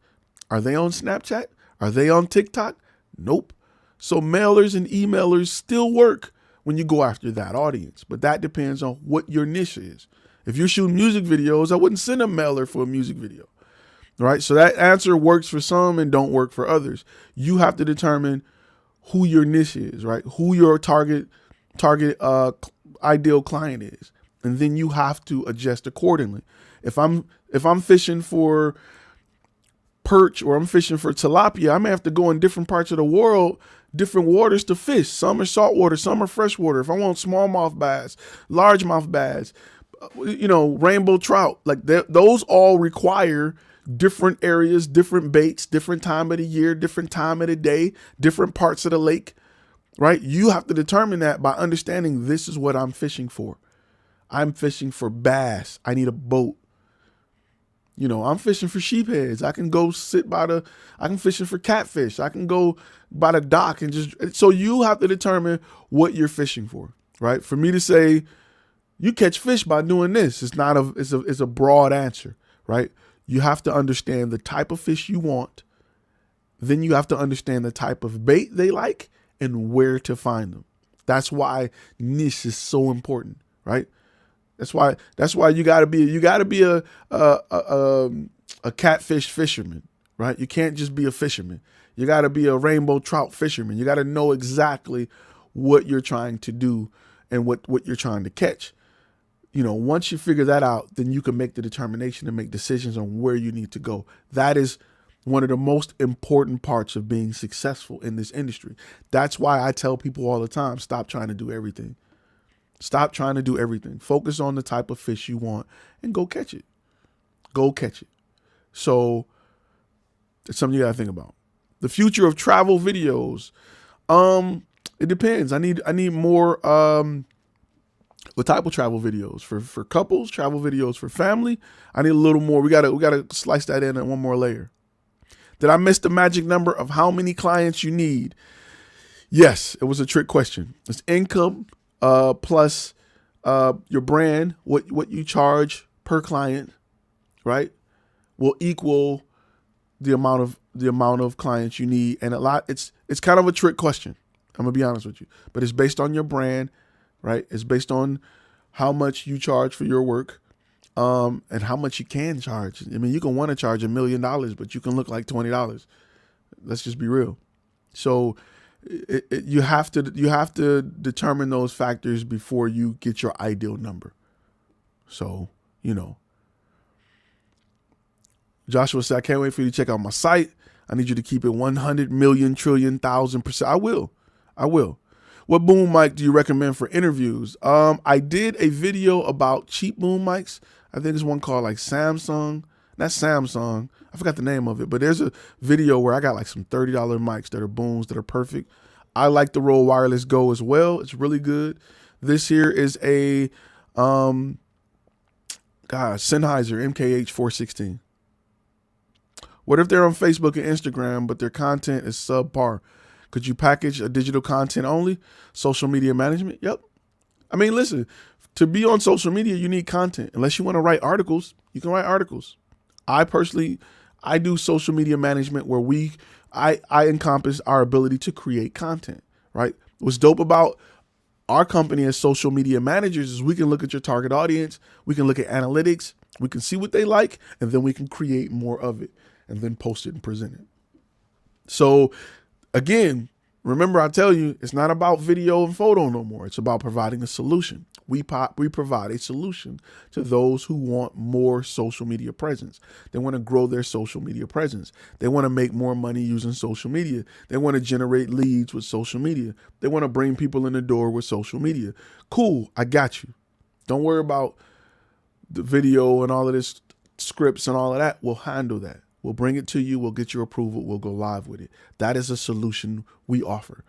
Are they on Snapchat? Are they on TikTok? Nope. So mailers and emailers still work when you go after that audience, but that depends on what your niche is. If you're shooting music videos, I wouldn't send a mailer for a music video, right? So that answer works for some and don't work for others. You have to determine who your niche is, right? Who your target ideal client is. And then you have to adjust accordingly. If I'm fishing for perch or I'm fishing for tilapia, I may have to go in different parts of the world, different waters to fish. Some are saltwater, some are freshwater. If I want smallmouth bass, largemouth bass, rainbow trout, like those all require different areas, different baits, different time of the year, different time of the day, different parts of the lake, right? You have to determine that by understanding this is what I'm fishing for. I'm fishing for bass. I need a boat. I'm fishing for sheepheads. I can go I'm fishing for catfish. I can go by the dock so you have to determine what you're fishing for, right? For me to say, you catch fish by doing this, it's a broad answer, right? You have to understand the type of fish you want. Then you have to understand the type of bait they like and where to find them. That's why niche is so important, right? That's why you gotta be a catfish fisherman, right? You can't just be a fisherman. You gotta be a rainbow trout fisherman. You gotta know exactly what you're trying to do and what you're trying to catch. Once you figure that out, then you can make the determination and make decisions on where you need to go. That is one of the most important parts of being successful in this industry. That's why I tell people all the time, stop trying to do everything. Stop trying to do everything. Focus on the type of fish you want and go catch it. So it's something you gotta think about. The future of travel videos. It depends. I need more what type of travel videos? For couples, travel videos for family. I need a little more. We gotta slice that in at one more layer. Did I miss the magic number of how many clients you need? Yes, it was a trick question. It's income plus your brand, what you charge per client, right, will equal the amount of the amount of clients you need. And it's kind of a trick question. I'm gonna be honest with you, but it's based on your brand, right? It's based on how much you charge for your work, and how much you can charge. I mean, you can want to charge $1 million, but you can look like $20. Let's just be real. So you have to determine those factors before you get your ideal number. So, Joshua said, I can't wait for you to check out my site. I need you to keep it 100 million trillion 1,000%. I will. What boom mic do you recommend for interviews? I did a video about cheap boom mics. I think it's one called like Samsung. Not Samsung. I forgot the name of it, but there's a video where I got like some $30 mics that are booms that are perfect. I like the Rode Wireless Go as well. It's really good. This here is a Sennheiser MKH 416. What if they're on Facebook and Instagram, but their content is subpar? Could you package a digital content only? Social media management? Yep. I mean, listen, to be on social media, you need content. Unless you want to write articles, you can write articles. I do social media management where I encompass our ability to create content, right? What's dope about our company as social media managers is we can look at your target audience, we can look at analytics, we can see what they like, and then we can create more of it and then post it and present it. So again, remember I tell you, it's not about video and photo no more. It's about providing a solution. We provide a solution to those who want more social media presence. They want to grow their social media presence. They want to make more money using social media. They want to generate leads with social media. They want to bring people in the door with social media. Cool, I got you. Don't worry about the video and all of this scripts and all of that. We'll handle that. We'll bring it to you. We'll get your approval. We'll go live with it. That is a solution we offer.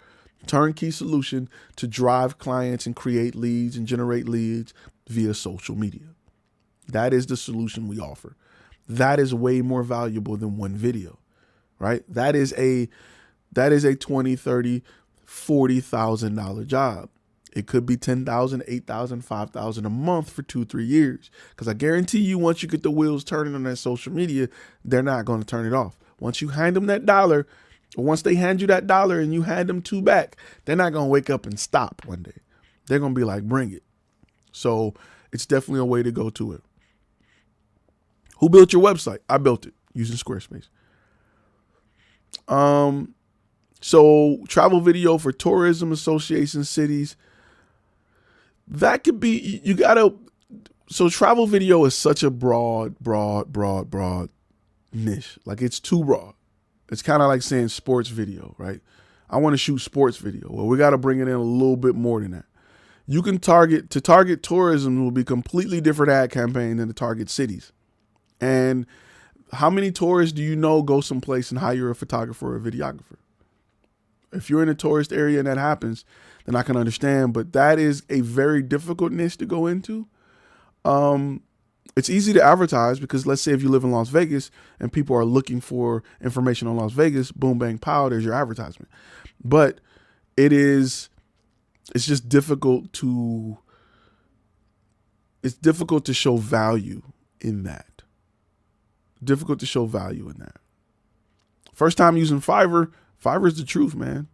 Turnkey solution to drive clients and create leads and generate leads via social media. That is the solution we offer. That is way more valuable than one video, right? That is a $20,000, $30,000, $40,000 job. It could be $10,000, $8,000, $5,000 a month for 2-3 years. Because I guarantee you, once you get the wheels turning on that social media, they're not going to turn it off. Once you hand them that dollar, or once they hand you that dollar and you hand them $2 back, they're not going to wake up and stop one day. They're going to be like, bring it. So it's definitely a way to go to it. Who built your website? I built it using Squarespace. So travel video for tourism associations, cities. That could be, so travel video is such a broad niche. Like it's too broad. It's kind of like saying sports video, right? I want to shoot sports video. Well, we got to bring it in a little bit more than that. You can target tourism will be a completely different ad campaign than to target cities. And how many tourists do you know go someplace and hire a photographer or a videographer? If you're in a tourist area and that happens, then I can understand. But that is a very difficult niche to go into. It's easy to advertise because let's say if you live in Las Vegas and people are looking for information on Las Vegas, boom, bang, pow, there's your advertisement. But it's just difficult to show value in that. Difficult to show value in that. First time using Fiverr is the truth, man.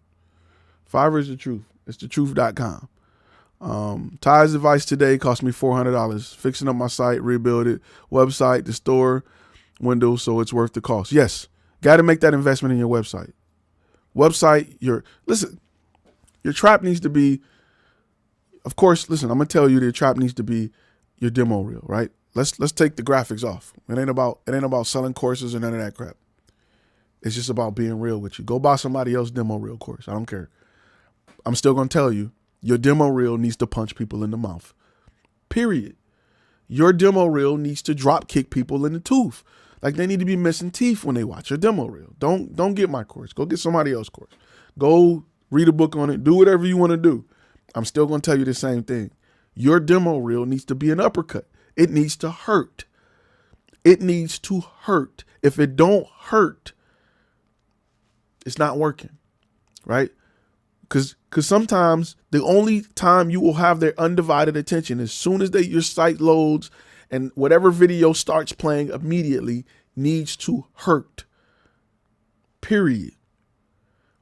Fiverr is the truth. It's thetruth.com. Ty's advice today cost me $400. Fixing up my site, rebuild it, website, the store, windows, so it's worth the cost. Yes, got to make that investment in your website. Your trap needs to be, of course, listen, I'm going to tell you the trap needs to be your demo reel, right? Let's take the graphics off. It ain't about selling courses or none of that crap. It's just about being real with you. Go buy somebody else's demo reel course. I don't care. I'm still going to tell you, your demo reel needs to punch people in the mouth. Period. Your demo reel needs to drop kick people in the tooth. Like they need to be missing teeth when they watch your demo reel. Don't get my course. Go get somebody else's course. Go read a book on it. Do whatever you want to do. I'm still going to tell you the same thing. Your demo reel needs to be an uppercut. It needs to hurt. It needs to hurt. If it don't hurt, it's not working, right? Because sometimes the only time you will have their undivided attention as soon as your site loads and whatever video starts playing immediately needs to hurt. period,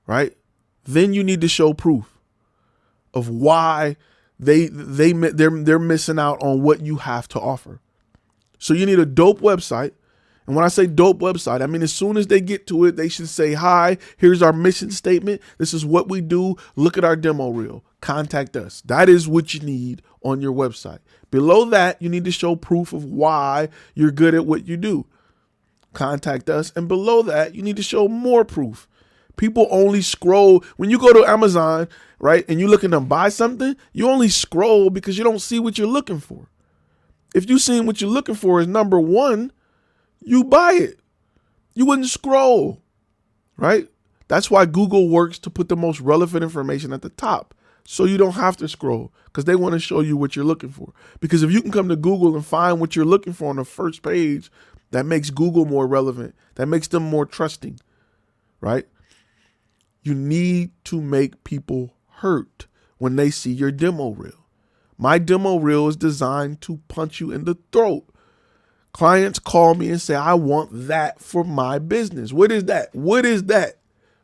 right? Then you need to show proof of why they're missing out on what you have to offer. So you need a dope website. And when I say dope website, I mean, as soon as they get to it, they should say, hi, here's our mission statement. This is what we do. Look at our demo reel. Contact us. That is what you need on your website. Below that, you need to show proof of why you're good at what you do. Contact us. And below that, you need to show more proof. People only scroll. When you go to Amazon, right, and you're looking to buy something, you only scroll because you don't see what you're looking for. If you seen what you're looking for is number one, you buy it. You wouldn't scroll, right? That's why Google works to put the most relevant information at the top. So you don't have to scroll because they want to show you what you're looking for. Because if you can come to Google and find what you're looking for on the first page, that makes Google more relevant. That makes them more trusting, right? You need to make people hurt when they see your demo reel. My demo reel is designed to punch you in the throat. Clients call me and say, I want that for my business. What is that? What is that?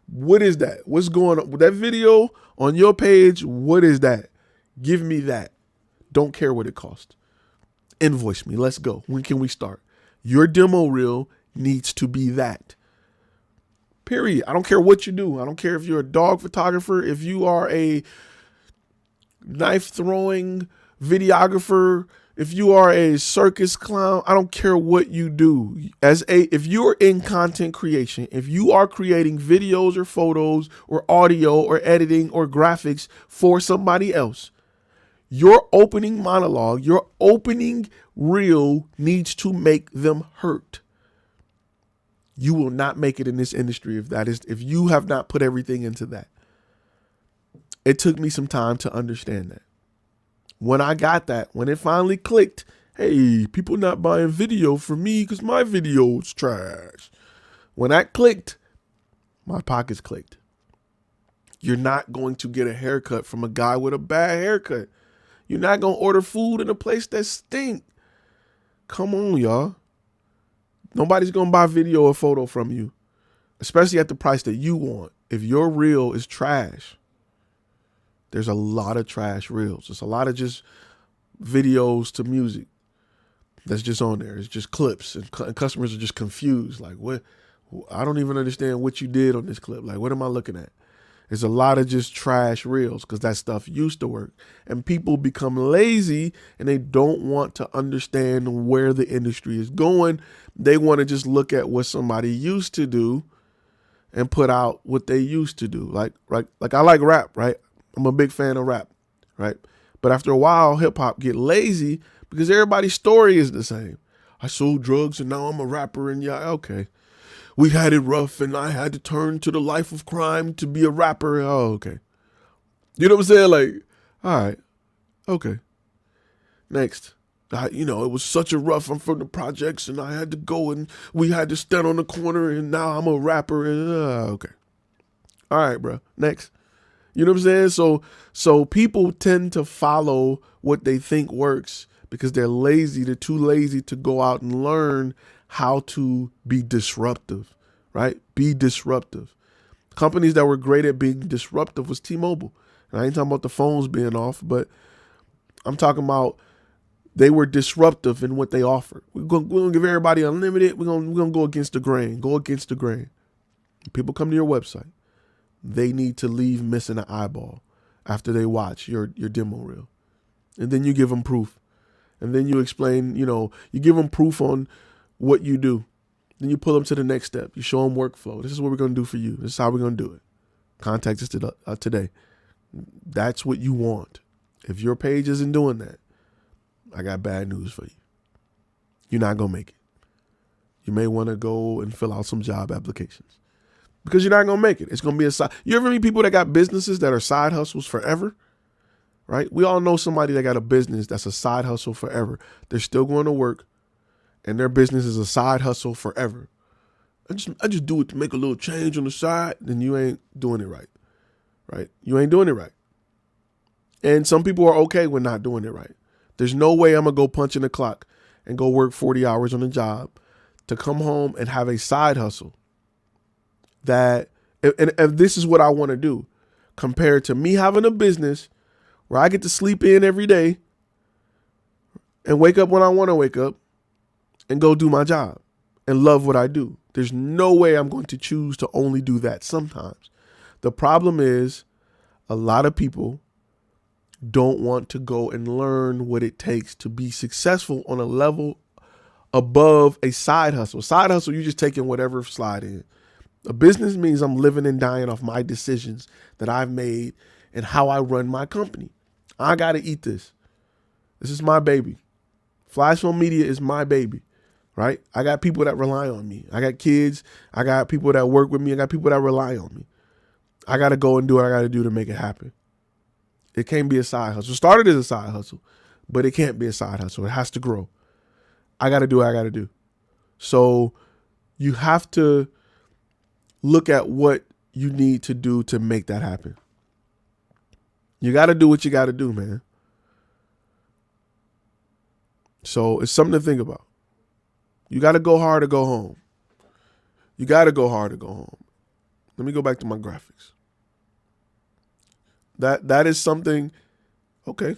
What is that? What's going on with that video on your page? What is that? Give me that. Don't care what it costs. Invoice me. Let's go. When can we start? Your demo reel needs to be that. Period. I don't care what you do. I don't care if you're a dog photographer, if you are a knife throwing videographer, if you are a circus clown. I don't care what you do. If you're in content creation, if you are creating videos or photos or audio or editing or graphics for somebody else, your opening monologue, your opening reel needs to make them hurt. You will not make it in this industry if you have not put everything into that. It took me some time to understand that. When I got that, when it finally clicked, hey, people not buying video from me because my video is trash. When that clicked, my pockets clicked. You're not going to get a haircut from a guy with a bad haircut. You're not going to order food in a place that stink. Come on, y'all. Nobody's going to buy video or photo from you, especially at the price that you want. If your reel is trash, there's a lot of trash reels. There's a lot of just videos to music that's just on there. It's just clips, and customers are just confused. Like, what? I don't even understand what you did on this clip. Like, what am I looking at? There's a lot of just trash reels because that stuff used to work. And people become lazy and they don't want to understand where the industry is going. They want to just look at what somebody used to do and put out what they used to do. Like I like rap, right? I'm a big fan of rap, right? But after a while, hip hop get lazy because everybody's story is the same. I sold drugs and now I'm a rapper, and yeah, okay. We had it rough and I had to turn to the life of crime to be a rapper. Oh, okay. You know what I'm saying? Like, all right. Okay. Next. It was such a rough, I'm from the projects and I had to go and we had to stand on the corner and now I'm a rapper. And, okay. All right, bro. Next. You know what I'm saying? So people tend to follow what they think works because they're lazy. They're too lazy to go out and learn how to be disruptive, right? Be disruptive. Companies that were great at being disruptive was T-Mobile. And I ain't talking about the phones being off, but I'm talking about they were disruptive in what they offered. We're gonna give everybody unlimited. We're gonna go against the grain. Go against the grain. People come to your website. They need to leave missing an eyeball after they watch your demo reel. And then you give them proof. And then you explain, you give them proof on what you do. Then you pull them to the next step. You show them workflow. This is what we're going to do for you. This is how we're going to do it. Contact us today. That's what you want. If your page isn't doing that, I got bad news for you. You're not going to make it. You may want to go and fill out some job applications because you're not going to make it. It's going to be a side. You ever meet people that got businesses that are side hustles forever? Right? We all know somebody that got a business that's a side hustle forever. They're still going to work. And their business is a side hustle forever. I just do it to make a little change on the side. Then you ain't doing it right. Right? You ain't doing it right. And some people are okay with not doing it right. There's no way I'm going to go punch in the clock and go work 40 hours on a job to come home and have a side hustle that, and this is what I want to do, compared to me having a business where I get to sleep in every day and wake up when I want to wake up and go do my job and love what I do. There's no way I'm going to choose to only do that sometimes. The problem is a lot of people don't want to go and learn what it takes to be successful on a level above a side hustle. Side hustle, you're just taking whatever slide in. A business means I'm living and dying off my decisions that I've made and how I run my company. I got to eat this. This is my baby. Flash Film Media is my baby, right? I got people that rely on me. I got kids. I got people that work with me. I got people that rely on me. I got to go and do what I got to do to make it happen. It can't be a side hustle. It started as a side hustle, but it can't be a side hustle. It has to grow. I got to do what I got to do. So you have to look at what you need to do to make that happen. You got to do what you got to do, man. So it's something to think about. You got to go hard or go home. You got to go hard or go home. Let me go back to my graphics. That is something, okay,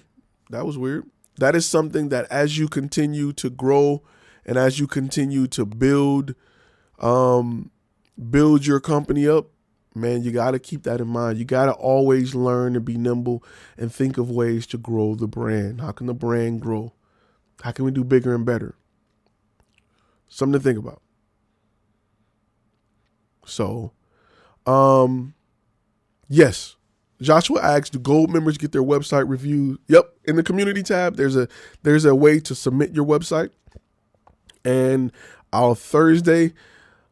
that was weird. That is something that as you continue to grow and as you continue to build your company up, man, you got to keep that in mind. You got to always learn to be nimble and think of ways to grow the brand. How can the brand grow? How can we do bigger and better? Something to think about. So, yes. Joshua asked, do gold members get their website reviewed? Yep. In the community tab, there's a way to submit your website. And our Thursday,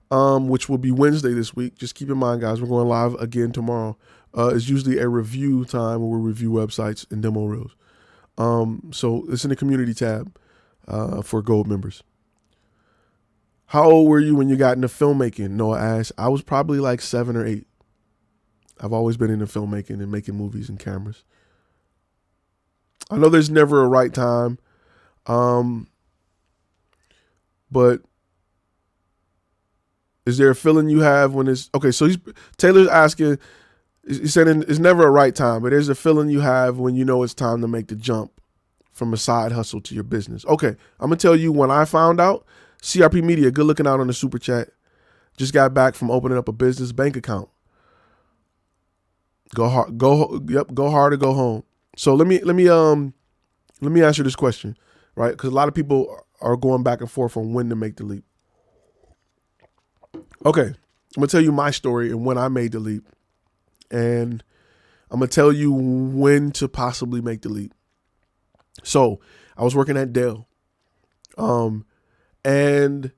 which will be Wednesday this week, just keep in mind, guys, we're going live again tomorrow, is usually a review time where we review websites and demo reels. So it's in the community tab for gold members. How old were you when you got into filmmaking? Noah asked. I was probably like 7 or 8. I've always been into filmmaking and making movies and cameras. I know there's never a right time, but is there a feeling you have when it's okay? So Taylor's asking. He's saying it's never a right time, but there's a feeling you have when you know it's time to make the jump from a side hustle to your business. Okay, I'm gonna tell you when I found out. CRP Media, good looking out on the super chat. Just got back from opening up a business bank account. Go hard, go hard or go home. So let me answer this question, right? Because a lot of people are going back and forth on when to make the leap. Okay, I'm gonna tell you my story and when I made the leap, and I'm gonna tell you when to possibly make the leap. So I was working at Dell, and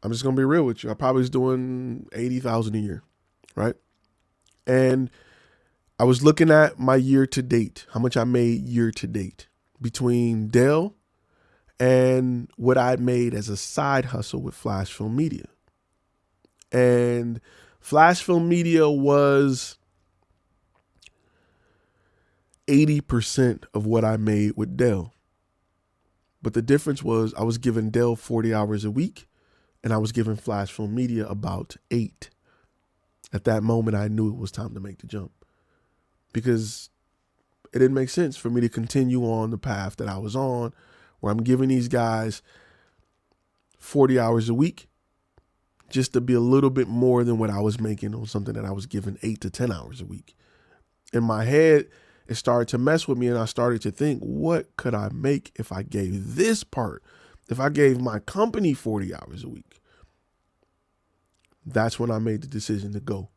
I'm just gonna be real with you. I probably was doing $80,000 a year, right? And I was looking at my year to date, how much I made year to date between Dell and what I made as a side hustle with Flash Film Media. And Flash Film Media was 80% of what I made with Dell. But the difference was I was giving Dell 40 hours a week and I was giving Flash Film Media about 8. At that moment, I knew it was time to make the jump because it didn't make sense for me to continue on the path that I was on where I'm giving these guys 40 hours a week just to be a little bit more than what I was making on something that I was giving 8 to 10 hours a week. In my head, it started to mess with me and I started to think, what could I make if I gave this part, if I gave my company 40 hours a week? That's when I made the decision to go.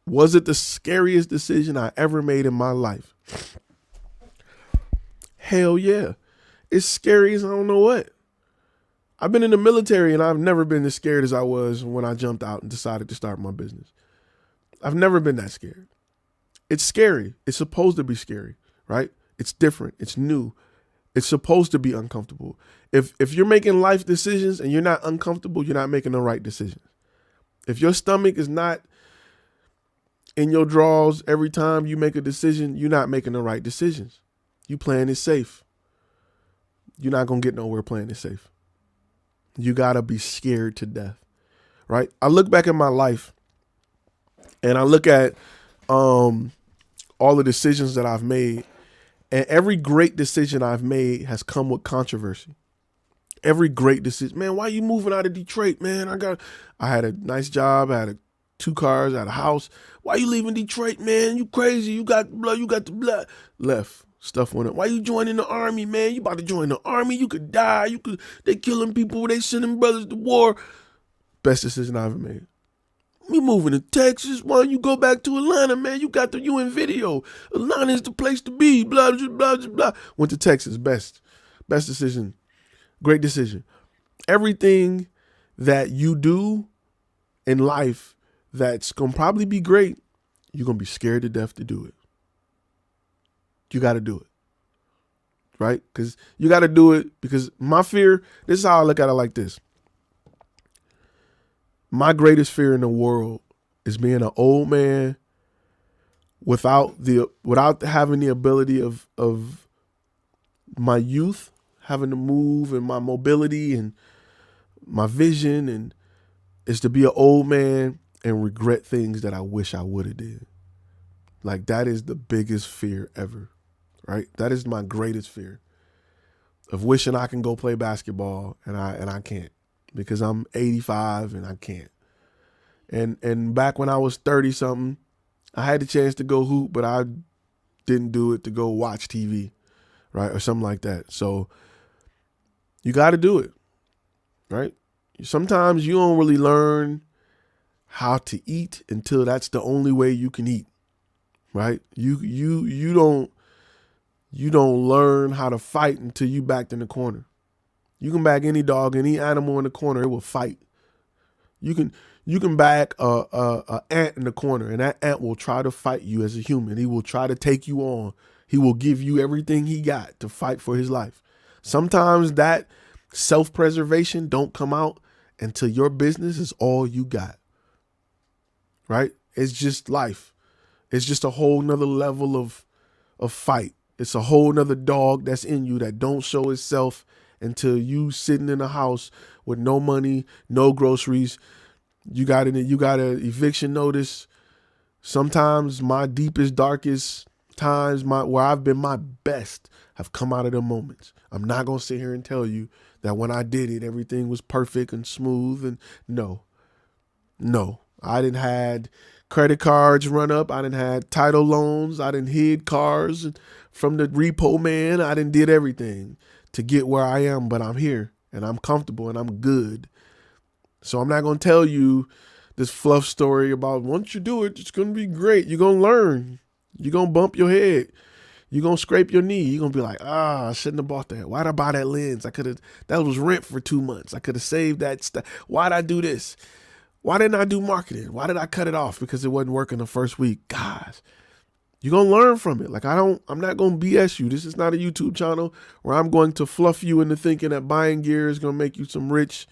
Was it the scariest decision I ever made in my life? Hell yeah. It's scary as I don't know what. I've been in the military and I've never been as scared as I was when I jumped out and decided to start my business. I've never been that scared. It's scary. It's supposed to be scary, right? It's different. It's new. It's supposed to be uncomfortable. If you're making life decisions and you're not uncomfortable, you're not making the right decisions. If your stomach is not in your drawers every time you make a decision, you're not making the right decisions. You playing it safe. You're not going to get nowhere playing it safe. You got to be scared to death, right? I look back at my life And I look at all the decisions that I've made, and every great decision I've made has come with controversy. Every great decision, man. Why you moving out of Detroit, man? I had a nice job, I had 2 cars, I had a house. Why you leaving Detroit, man? You crazy? You got blood. You got the blood. Left. Stuff went up. Why you joining the army, man? You about to join the army? You could die. They killing people. They sending brothers to war. Best decision I ever made. We moving to Texas. Why don't you go back to Atlanta, man? You in video. Atlanta is the place to be. Blah, blah, blah, blah. Went to Texas. Best decision. Great decision. Everything that you do in life that's going to probably be great, you're going to be scared to death to do it. You got to do it. Right? Because you got to do it because my fear, this is how I look at it like this. My greatest fear in the world is being an old man without having the ability of my youth, having to move and my mobility and my vision, and is to be an old man and regret things that I wish I would have did. Like, that is the biggest fear ever, right? That is my greatest fear, of wishing I can go play basketball and I can't because I'm 85 and I can't. And back when I was 30 something, I had the chance to go hoop, but I didn't do it to go watch TV, right? Or something like that. So you got to do it, right? Sometimes you don't really learn how to eat until that's the only way you can eat, right? You don't learn how to fight until you backed in the corner. You can back any dog, any animal in the corner, it will fight. You can back a ant in the corner, and that ant will try to fight you as a human. He will try to take you on. He will give you everything he got to fight for his life. Sometimes that self-preservation don't come out until your business is all you got, right? It's just life. It's just a whole nother level of fight. It's a whole nother dog that's in you that don't show itself until you sitting in a house with no money, no groceries. You got an eviction notice. Sometimes my deepest, darkest times, where I've been my best, have come out of them moments. I'm not going to sit here and tell you that when I did it, everything was perfect and smooth. And no, I didn't had credit cards run up. I didn't had title loans. I didn't hid cars from the repo man. I didn't did everything to get where I am, but I'm here and I'm comfortable and I'm good. So I'm not going to tell you this fluff story about once you do it, it's going to be great. You're going to learn. You're going to bump your head. You're going to scrape your knee. You're going to be like, I shouldn't have bought that. Why'd I buy that lens? That was rent for 2 months. I could have saved that stuff. Why'd I do this? Why didn't I do marketing? Why did I cut it off? Because it wasn't working the first week. Gosh, you're going to learn from it. Like, I'm not going to BS you. This is not a YouTube channel where I'm going to fluff you into thinking that buying gear is going to make you some rich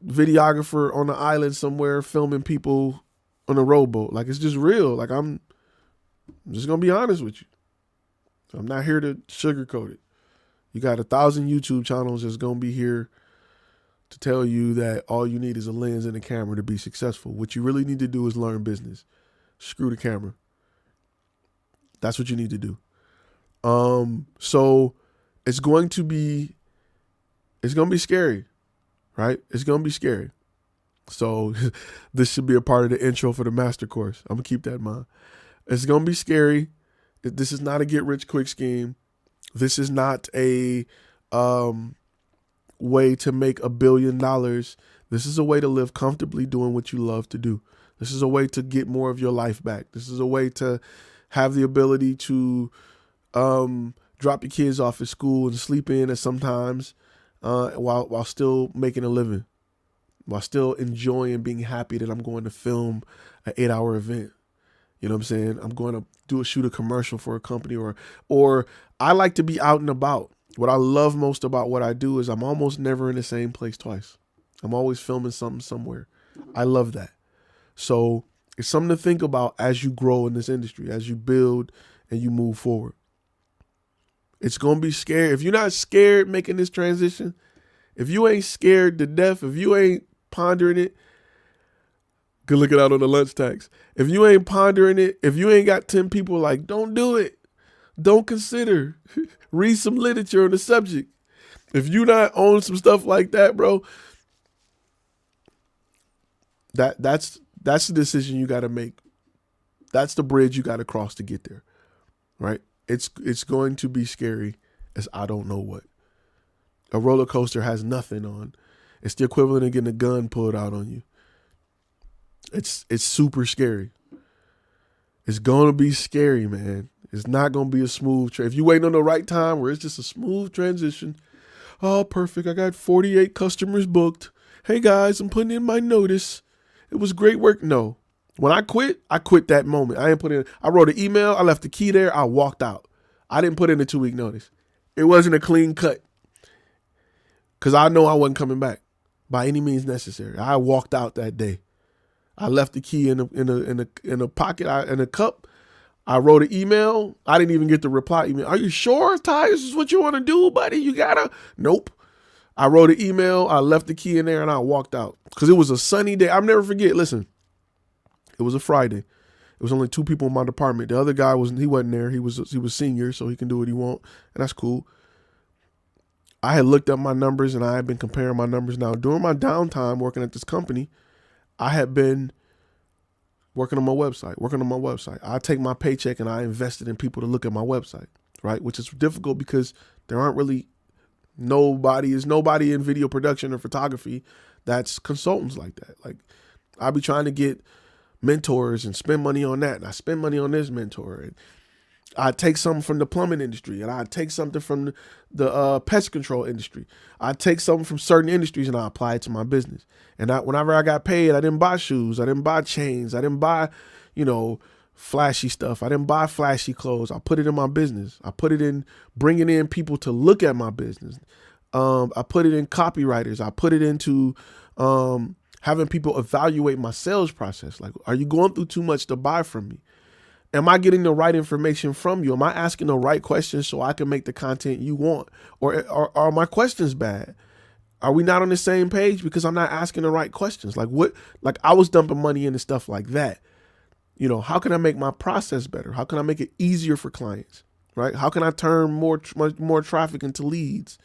videographer on the island somewhere filming people on a rowboat. Like, it's just real. Like, I'm just going to be honest with you. I'm not here to sugarcoat it. You got 1,000 YouTube channels that's going to be here to tell you that all you need is a lens and a camera to be successful. What you really need to do is learn business. Screw the camera. That's what you need to do. So it's going to be scary, right? It's going to be scary. So this should be a part of the intro for the master course. I'm gonna keep that in mind. It's going to be scary. This is not a get rich quick scheme. This is not a way to make $1 billion. This is a way to live comfortably doing what you love to do. This is a way to get more of your life back. This is a way to have the ability to drop your kids off at school and sleep in at sometimes while still making a living, while still enjoying being happy that I'm going to film an 8-hour event. You know what I'm saying? I'm going to shoot a commercial for a company, or I like to be out and about. What I love most about what I do is I'm almost never in the same place twice. I'm always filming something somewhere. I love that. So it's something to think about as you grow in this industry, as you build and you move forward. It's going to be scary. If you're not scared making this transition, if you ain't scared to death, if you ain't pondering it, Good looking out on the lunch tax. If you ain't pondering it, if you ain't got 10 people like, don't do it, don't consider, read some literature on the subject. If you not on some stuff like that, bro, that's the decision you got to make. That's the bridge you got to cross to get there, right? It's going to be scary as I don't know what. A roller coaster has nothing on. It's the equivalent of getting a gun pulled out on you. It's super scary. It's going to be scary, man. It's not going to be a smooth if you waiting on the right time where it's just a smooth transition. Oh, perfect. I got 48 customers booked. Hey guys, I'm putting in my notice. It was great work. No. When I quit that moment. I wrote an email. I left the key there. I walked out. I didn't put in a 2-week notice. It wasn't a clean cut. Cause I know I wasn't coming back by any means necessary. I walked out that day. I left the key in a pocket, in a cup. I wrote an email. I didn't even get the reply email. Are you sure, Ty, this is what you want to do, buddy? You gotta. Nope. I wrote an email. I left the key in there and I walked out because it was a sunny day. I'll never forget. Listen, it was a Friday. It was only 2 people in my department. The other guy wasn't there. He was senior, so he can do what he want, and that's cool. I had looked up my numbers and I had been comparing my numbers. Now, during my downtime working at this company, I had been working on my website. I take my paycheck and I invested in people to look at my website, right? Which is difficult because there aren't really nobody in video production or photography that's consultants like that. Like I'll be trying to get mentors and spend money on that. And I spend money on this mentor. And I take something from the plumbing industry and I take something from the pest control industry. I take something from certain industries and I apply it to my business. And whenever I got paid, I didn't buy shoes. I didn't buy chains. I didn't buy, flashy stuff. I didn't buy flashy clothes. I put it in my business. I put it in bringing in people to look at my business. I put it in copywriters. I put it into having people evaluate my sales process. Like, are you going through too much to buy from me? Am I getting the right information from you? Am I asking the right questions so I can make the content you want? Or are my questions bad? Are we not on the same page because I'm not asking the right questions? Like I was dumping money into stuff like that. How can I make my process better? How can I make it easier for clients, right? How can I turn more traffic into leads?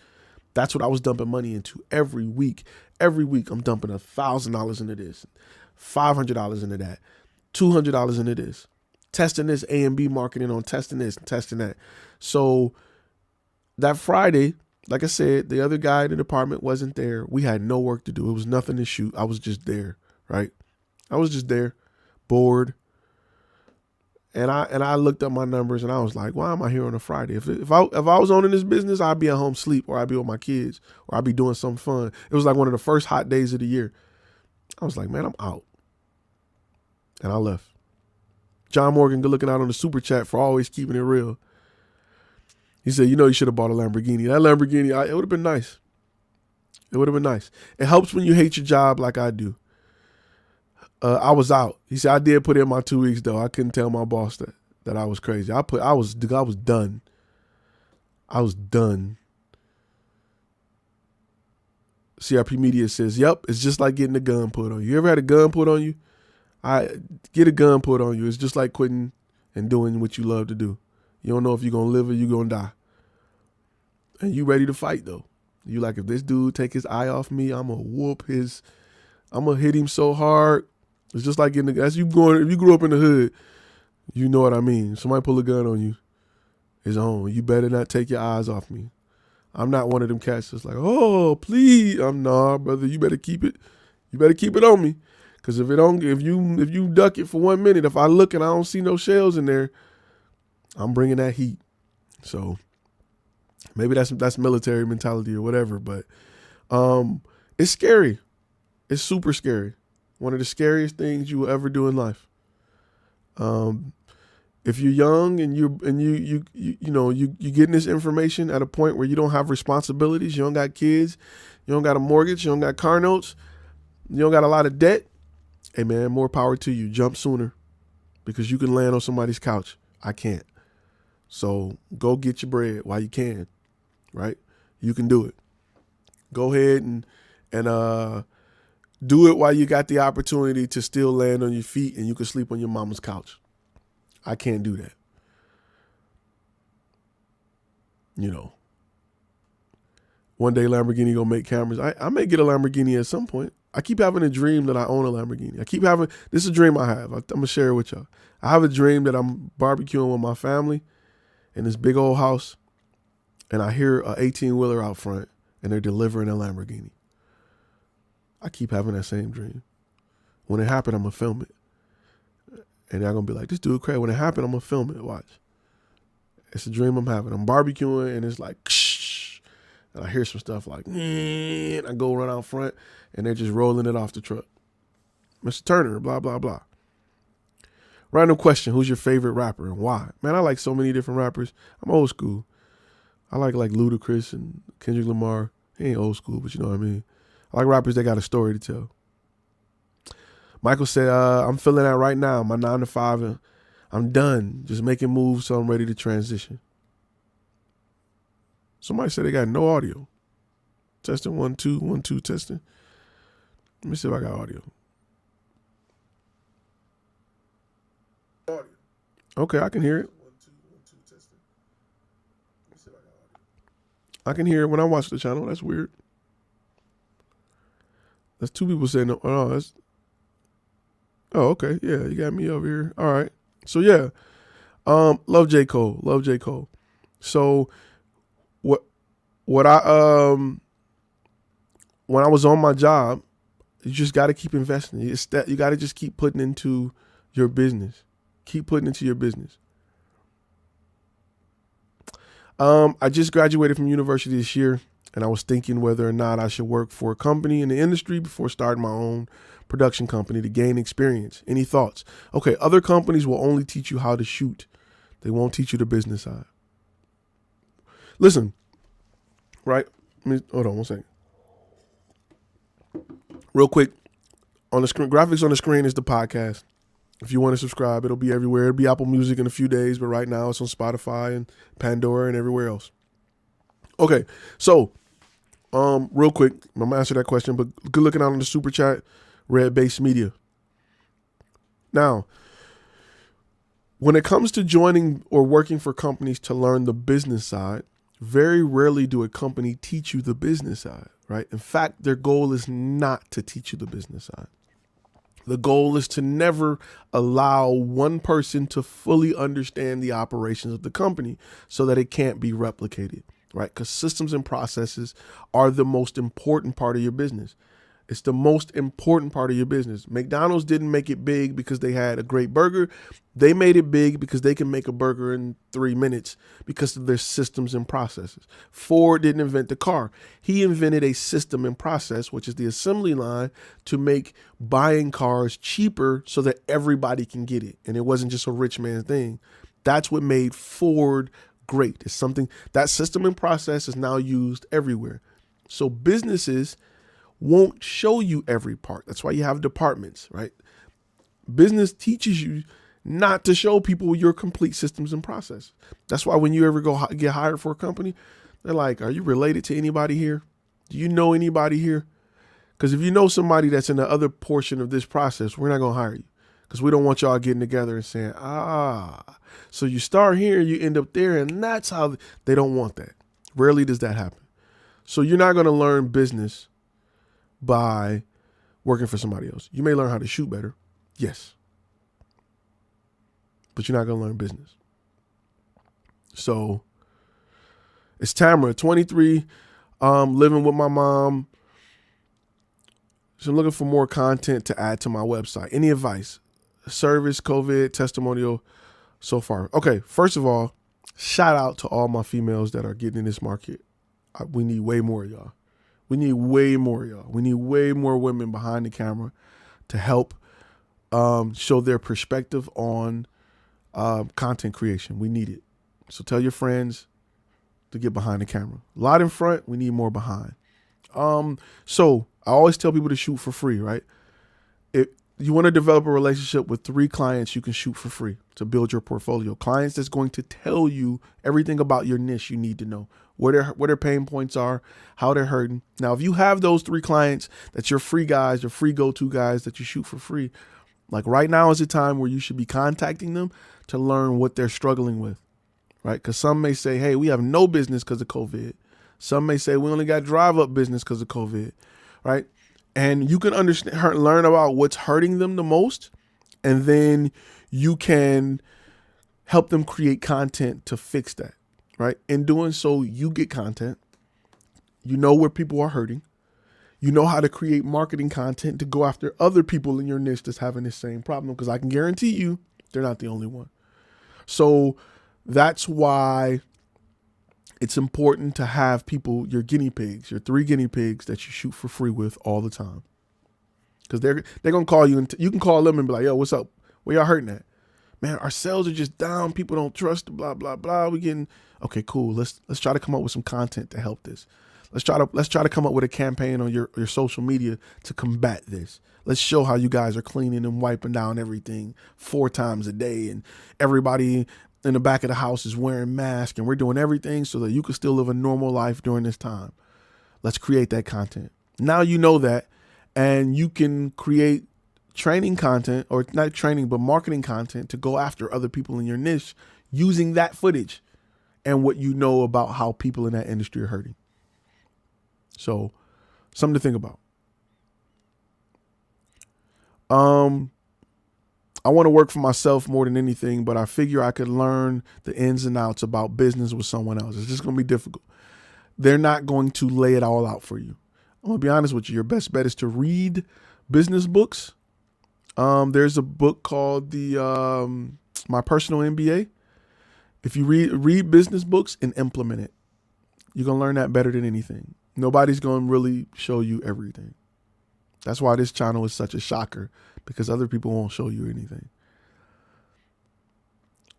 That's what I was dumping money into every week. Every week I'm dumping $1,000 into this, $500 into that, $200 into this. Testing this A and B marketing on testing this and testing that. So that Friday, like I said, the other guy in the department wasn't there. We had no work to do. It was nothing to shoot. I was just there, right? I was just there, bored. And I looked up my numbers and I was like, why am I here on a Friday? If I was owning this business, I'd be at home sleep or I'd be with my kids or I'd be doing something fun. It was like one of the first hot days of the year. I was like, man, I'm out. And I left. John Morgan, good looking out on the Superchat for always keeping it real. He said, you should have bought a Lamborghini. That Lamborghini, it would have been nice. It would have been nice. It helps when you hate your job like I do. I was out. He said, I did put in my 2 weeks though. I couldn't tell my boss that I was crazy. I was done. I was done. CRP Media says, yep, it's just like getting a gun put on you. You ever had a gun put on you? Get a gun put on you. It's just like quitting and doing what you love to do. You don't know if you're going to live or you're going to die. And you ready to fight though. You like, if this dude take his eye off me, I'm going to hit him so hard. It's just like if you grew up in the hood, you know what I mean. Somebody pull a gun on you, it's on. You better not take your eyes off me. I'm not one of them cats that's like, oh, please. Nah, brother, you better keep it. You better keep it on me. Cause if you duck it for 1 minute, if I look and I don't see no shells in there, I'm bringing that heat. So maybe that's military mentality or whatever, but it's scary. It's super scary. One of the scariest things you will ever do in life. If you're young and you getting this information at a point where you don't have responsibilities, you don't got kids, you don't got a mortgage, you don't got car notes, you don't got a lot of debt. Hey man, more power to you. Jump sooner because you can land on somebody's couch. I can't. So go get your bread while you can, right? You can do it. Go ahead and Do it while you got the opportunity to still land on your feet and you can sleep on your mama's couch. I can't do that. You know, one day Lamborghini gonna make cameras. I may get a Lamborghini at some point. I keep having a dream that I own a Lamborghini. This is a dream I have. I'm gonna share it with y'all. I have a dream that I'm barbecuing with my family in this big old house, and I hear a 18-wheeler out front, and they're delivering a Lamborghini. I keep having that same dream. When it happened, I'm gonna film it, and they're gonna be like, "This dude crazy." When it happened, I'm gonna film it. Watch. It's a dream I'm having. I'm barbecuing, and it's like, and I hear some stuff like, and I go run out front, and they're just rolling it off the truck. Mr. Turner, blah, blah, blah. Random question, who's your favorite rapper and why? Man, I like so many different rappers. I'm old school. I like Ludacris and Kendrick Lamar. He ain't old school, but you know what I mean. I like rappers that got a story to tell. Michael said, I'm feeling that right now. My 9 to 5, and I'm done. Just making moves, so I'm ready to transition. Somebody said they got no audio. Testing 1 2 1 2 testing. Let me see if I got audio. Okay, I can hear it. 1 2 1 2 testing. Let me see if I got audio. I can hear it when I watch the channel. That's weird. That's 2 people saying no. Oh, that's. Oh, okay. Yeah, you got me over here. All right. So yeah, love J. Cole. Love J. Cole. So what I when I was on my job, you just got to keep investing. You got to just keep putting into your business. Keep putting into your business. I just graduated from university this year, and I was thinking whether or not I should work for a company in the industry before starting my own production company to gain experience. Any thoughts? Okay, other companies will only teach you how to shoot. They won't teach you the business side. Listen, right? Hold on one second. Real quick, on the screen, graphics on the screen is the podcast. If you want to subscribe, it'll be everywhere. It'll be Apple Music in a few days, but right now it's on Spotify and Pandora and everywhere else. Okay, so real quick, I'm gonna answer that question, but good looking out on the super chat, Red Base Media. Now, when it comes to joining or working for companies to learn the business side, very rarely do a company teach you the business side, right? In fact, their goal is not to teach you the business side. The goal is to never allow one person to fully understand the operations of the company so that it can't be replicated, right? Because systems and processes are the most important part of your business. It's the most important part of your business. McDonald's didn't make it big because they had a great burger. They made it big because they can make a burger in 3 minutes because of their systems and processes. Ford didn't invent the car. He invented a system and process, which is the assembly line, to make buying cars cheaper so that everybody can get it. And it wasn't just a rich man thing. That's what made Ford great. It's something that system and process is now used everywhere. So businesses won't show you every part. That's why you have departments, right? Business teaches you not to show people your complete systems and process. That's why when you ever go get hired for a company, they're like, are you related to anybody here? Do you know anybody here? Because if you know somebody that's in the other portion of this process, we're not going to hire you because we don't want y'all getting together and saying, so you start here, you end up there. And that's how they don't want that. Rarely does that happen. So you're not going to learn business by working for somebody else. You may learn how to shoot better. Yes. But you're not going to learn business. So it's Tamara, 23, living with my mom. So I'm looking for more content to add to my website. Any advice? Service, COVID, testimonial so far. Okay, first of all, shout out to all my females that are getting in this market. We need way more of y'all. We need way more of y'all. We need way more women behind the camera to help show their perspective on content creation. We need it. So tell your friends to get behind the camera. A lot in front, we need more behind. So I always tell people to shoot for free, right? If you want to develop a relationship with 3 clients, you can shoot for free. to build your portfolio. Clients that's going to tell you everything about your niche you need to know, what their pain points are, how they're hurting. Now, if you have those 3 clients, that's your free guys, your free go-to guys that you shoot for free, like right now is the time where you should be contacting them to learn what they're struggling with, right? Because some may say, hey, we have no business because of COVID. Some may say we only got drive-up business because of COVID, right? And you can learn about what's hurting them the most, and then you can help them create content to fix that, right? In doing so, you get content. You know where people are hurting. You know how to create marketing content to go after other people in your niche that's having the same problem, because I can guarantee you they're not the only one. So that's why it's important to have people, your guinea pigs, your 3 guinea pigs that you shoot for free with all the time. Because they're going to call you, and you can call them and be like, yo, what's up? Where y'all hurting at? Man, our sales are just down. People don't trust, blah, blah, blah. Okay, cool. Let's try to come up with some content to help this. Let's try to come up with a campaign on your social media to combat this. Let's show how you guys are cleaning and wiping down everything 4 times a day, and everybody in the back of the house is wearing masks, and we're doing everything so that you can still live a normal life during this time. Let's create that content. Now you know that, and you can create training content, or not training, but marketing content to go after other people in your niche using that footage and what you know about how people in that industry are hurting. So, something to think about. I want to work for myself more than anything, but I figure I could learn the ins and outs about business with someone else. It's just going to be difficult. They're not going to lay it all out for you. I'm going to be honest with you. Your best bet is to read business books. There's a book called My Personal MBA. If you read business books and implement it, you're going to learn that better than anything. Nobody's going to really show you everything. That's why this channel is such a shocker, because other people won't show you anything.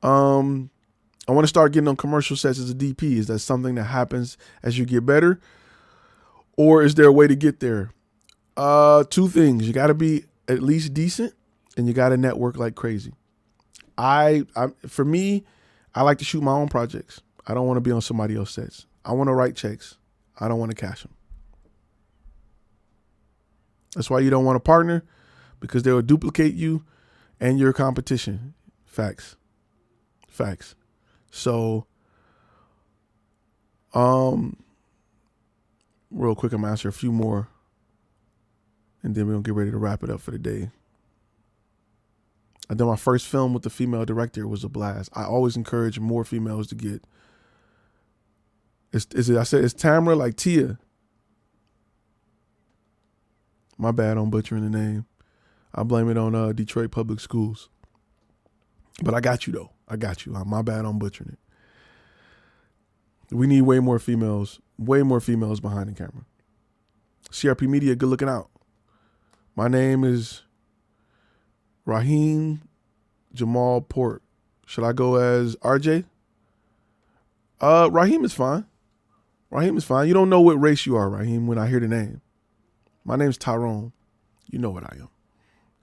I want to start getting on commercial sets as a DP. Is that something that happens as you get better, or is there a way to get there? 2 things. You got to be at least decent, and you got to network like crazy. For me, I like to shoot my own projects. I don't want to be on somebody else's sets. I want to write checks. I don't want to cash them. That's why you don't want to partner, because they will duplicate you and your competition. Facts. So, real quick, I'm gonna answer a few more, and then we're gonna get ready to wrap it up for the day. I did my first film with the female director. It was a blast. I always encourage more females to get. I said it's Tamara, like Tia. My bad on butchering the name. I blame it on Detroit Public Schools. But I got you, though. I got you. My bad on butchering it. We need way more females behind the camera. CRP Media, good looking out. My name is Raheem Jamal Port. Should I go as RJ? Raheem is fine. You don't know what race you are, Raheem, when I hear the name. My name's Tyrone. You know what I am.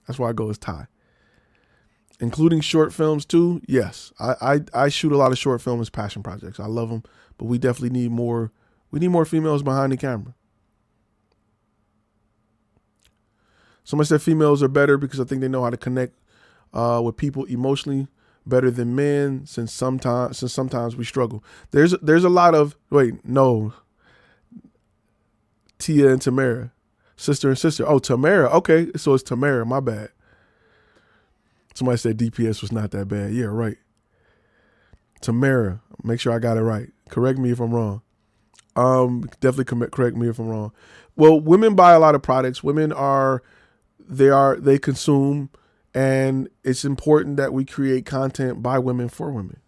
That's why I go as Ty. Including short films too. Yes, I shoot a lot of short films as passion projects. I love them, but we definitely need more. We need more females behind the camera. Somebody said females are better because I think they know how to connect with people emotionally better than men. Since sometimes we struggle. There's a lot of Tia and Tamara. Sister and sister. Oh, Tamara. Okay, so it's Tamara. My bad. Somebody said DPS was not that bad. Yeah, right. Tamara. Make sure I got it right. Correct me if I'm wrong. Definitely correct me if I'm wrong. Well, women buy a lot of products. Women they consume, and it's important that we create content by women for women.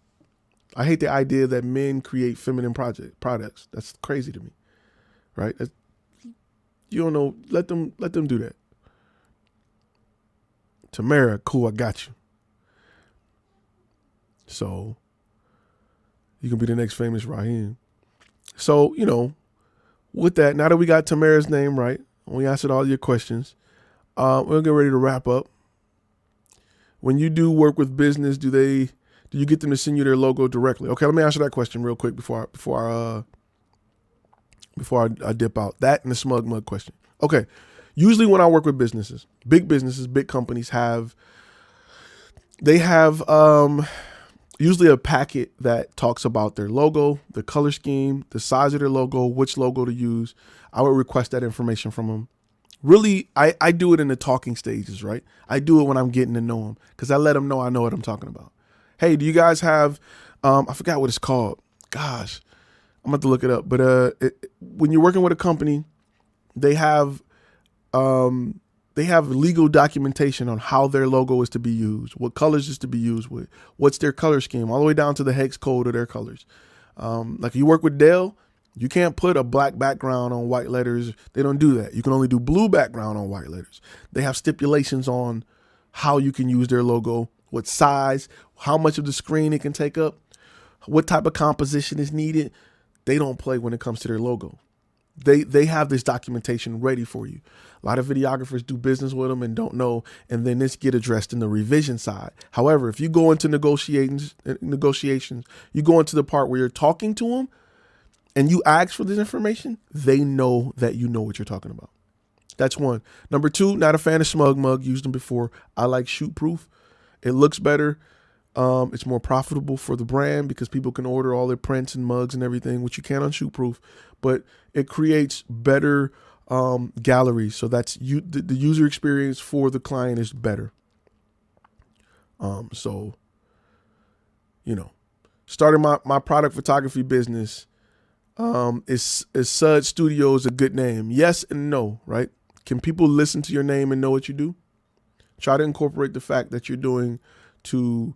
I hate the idea that men create feminine products. That's crazy to me, right? You don't know. Let them do that. Tamara, cool. I got you. So you can be the next famous Raheem. So, with that, now that we got Tamara's name right, we answered all your questions, we'll get ready to wrap up. when you do work with business, do you get them to send you their logo directly? Okay, let me answer that question real quick before I dip out. That and the smug mug question. Okay, usually when I work with businesses, big companies have usually a packet that talks about their logo, the color scheme, the size of their logo, which logo to use. I would request that information from them. Really, I do it in the talking stages, right? I do it when I'm getting to know them because I let them know I know what I'm talking about. Hey, do you guys have, I forgot what it's called. Gosh, I'm going to have to look it up. But when you're working with a company, they have legal documentation on how their logo is to be used, what colors is to be used with, what's their color scheme, all the way down to the hex code of their colors. Like you work with Dell, you can't put a black background on white letters. They don't do that. You can only do blue background on white letters. They have stipulations on how you can use their logo, what size, how much of the screen it can take up, what type of composition is needed. They don't play when it comes to their logo. They have this documentation ready for you. A lot of videographers do business with them and don't know, and then this get addressed in the revision side. However, if you go into negotiations, you go into the part where you're talking to them and you ask for this information, they know that you know what you're talking about. That's one. Number two, not a fan of smug mug. Used them before. I like shoot proof. It looks better. It's more profitable for the brand because people can order all their prints and mugs and everything, which you can on shoot proof, but it creates better galleries. So that's the user experience for the client is better. So, starting my product photography business, is Sud Studios a good name? Yes and no, right? Can people listen to your name and know what you do? Try to incorporate the fact that you're doing some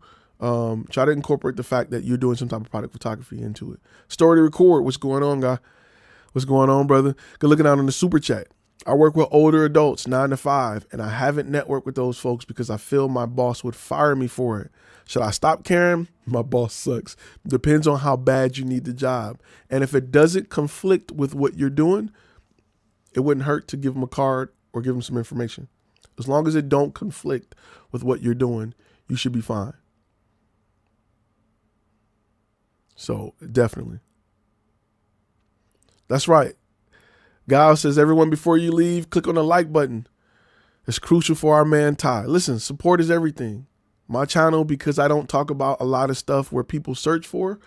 type of product photography into it. Story to record. What's going on, guy? What's going on, brother? Good looking out on the super chat. I work with older adults, 9 to 5, and I haven't networked with those folks because I feel my boss would fire me for it. Should I stop caring? My boss sucks. Depends on how bad you need the job. And if it doesn't conflict with what you're doing, it wouldn't hurt to give them a card or give them some information. As long as it don't conflict with what you're doing, you should be fine. So definitely. That's right. Giles says, everyone, before you leave, click on the like button. It's crucial for our man Ty. Listen, support is everything. My channel, because I don't talk about a lot of stuff where people search for,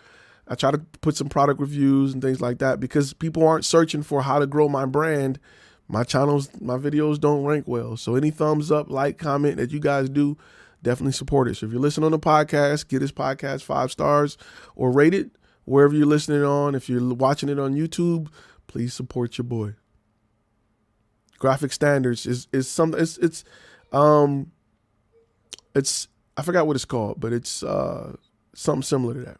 I try to put some product reviews and things like that because people aren't searching for how to grow my brand. My videos don't rank well. So any thumbs up, like, comment that you guys do, definitely support it. So if you're listening on the podcast, get this podcast 5 stars or rate it wherever you're listening on. If you're watching it on YouTube, please support your boy. Graphic standards is something. It's I forgot what it's called, but it's something similar to that.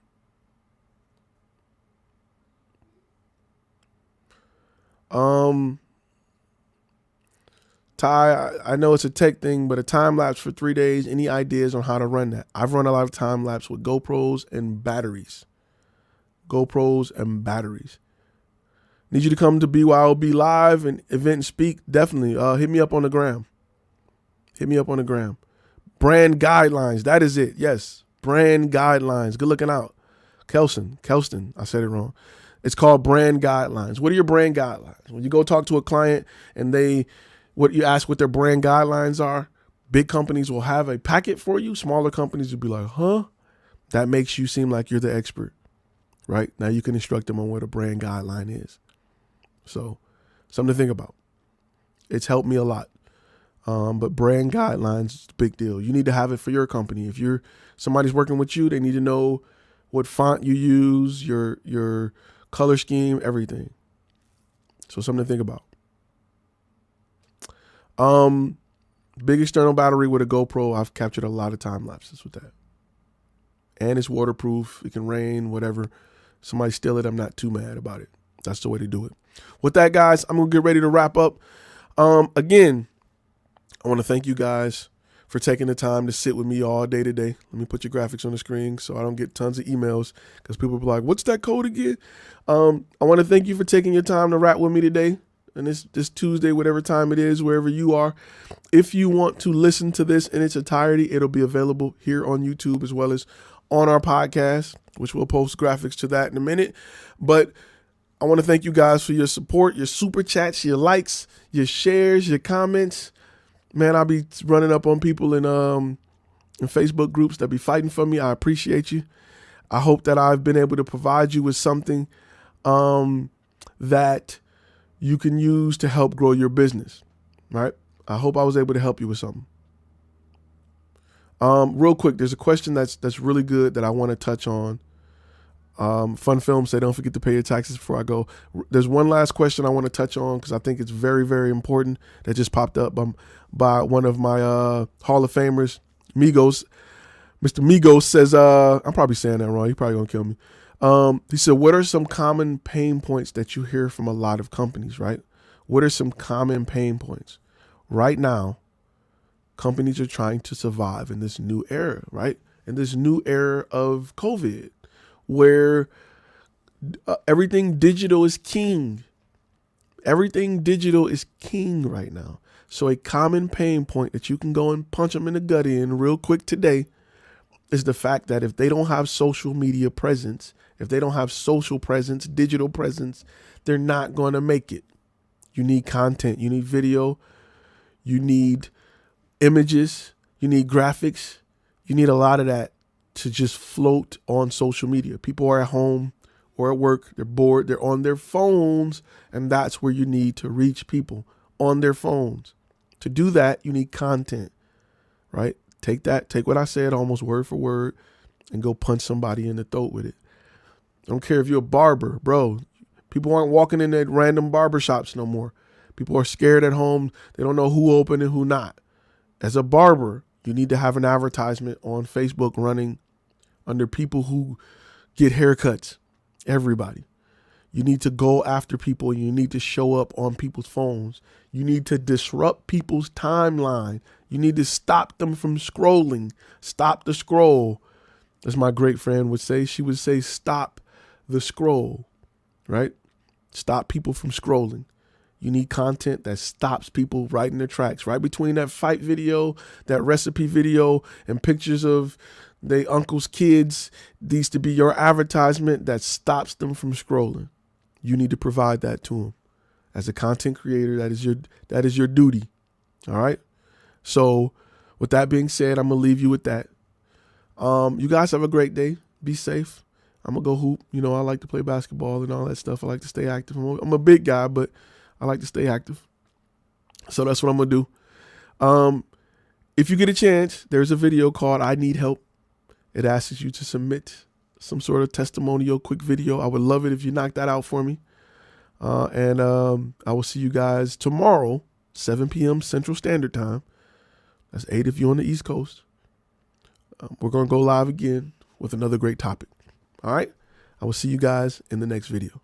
Ty, I know it's a tech thing, but a time lapse for 3 days. Any ideas on how to run that? I've run a lot of time lapse with GoPros and batteries. Need you to come to BYOB live and event and speak? Definitely. Hit me up on the gram. Brand guidelines. That is it. Yes. Brand guidelines. Good looking out. Kelston. I said it wrong. It's called brand guidelines. What are your brand guidelines? When you go talk to a client and what you ask what their brand guidelines are, big companies will have a packet for you. Smaller companies will be like, huh? That makes you seem like you're the expert, right? Now you can instruct them on what a brand guideline is. So something to think about. It's helped me a lot. But brand guidelines is a big deal. You need to have it for your company. If somebody's working with you, they need to know what font you use, your color scheme, everything. So something to think about. Big external battery with a GoPro. I've captured a lot of time lapses with that. And it's waterproof. It can rain, whatever. Somebody steal it, I'm not too mad about it. That's the way to do it. With that, guys, I'm going to get ready to wrap up. Again, I want to thank you guys for taking the time to sit with me all day today. Let me put your graphics on the screen so I don't get tons of emails because people will be like, what's that code again? I want to thank you for taking your time to rap with me today. and it's this Tuesday, whatever time it is, wherever you are. If you want to listen to this in its entirety, it'll be available here on YouTube as well as on our podcast, which we'll post graphics to that in a minute. But I want to thank you guys for your support, your super chats, your likes, your shares, your comments. Man, I'll be running up on people in Facebook groups that be fighting for me. I appreciate you. I hope that I've been able to provide you with something that you can use to help grow your business, right? I hope I was able to help you with something. Real quick, there's a question that's really good that I want to touch on. Fun Film say, don't forget to pay your taxes before I go. There's one last question I want to touch on because I think it's very, very important that just popped up by one of my Hall of Famers, Migos. Mr. Migos says, I'm probably saying that wrong. He's probably going to kill me. He said, what are some common pain points that you hear from a lot of companies, right? What are some common pain points? Right now, companies are trying to survive in this new era, right? In this new era of COVID, where everything digital is king. Everything digital is king right now. So a common pain point that you can go and punch them in the gut in real quick today is the fact that if they don't have social media presence, if they don't have social presence, digital presence, they're not going to make it. You need content, you need video, you need images, you need graphics, you need a lot of that to just float on social media. People are at home or at work, they're bored, they're on their phones, and that's where you need to reach people, on their phones. To do that, you need content, right? Take what I said almost word for word and go punch somebody in the throat with it. I don't care if you're a barber, bro. People aren't walking in at random barber shops no more. People are scared at home. They don't know who open and who not. As a barber, you need to have an advertisement on Facebook running under people who get haircuts. Everybody. You need to go after people. You need to show up on people's phones. You need to disrupt people's timeline. You need to stop them from scrolling. Stop the scroll. As my great friend would say, she would say, stop the scroll, right? Stop people from scrolling. You need content that stops people right in their tracks, right between that fight video, that recipe video, and pictures of their uncle's kids. Needs to be your advertisement that stops them from scrolling. You need to provide that to them. As a content creator, that is your duty. All right. So with that being said, I'm going to leave you with that. You guys have a great day. Be safe. I'm going to go hoop. You know, I like to play basketball and all that stuff. I like to stay active. I'm a big guy, but I like to stay active. So that's what I'm going to do. If you get a chance, there's a video called I Need Help. It asks you to submit some sort of testimonial, quick video. I would love it if you knock that out for me. And I will see you guys tomorrow, 7 p.m. Central Standard Time. That's 8 if you're on the East Coast. We're going to go live again with another great topic. All right. I will see you guys in the next video.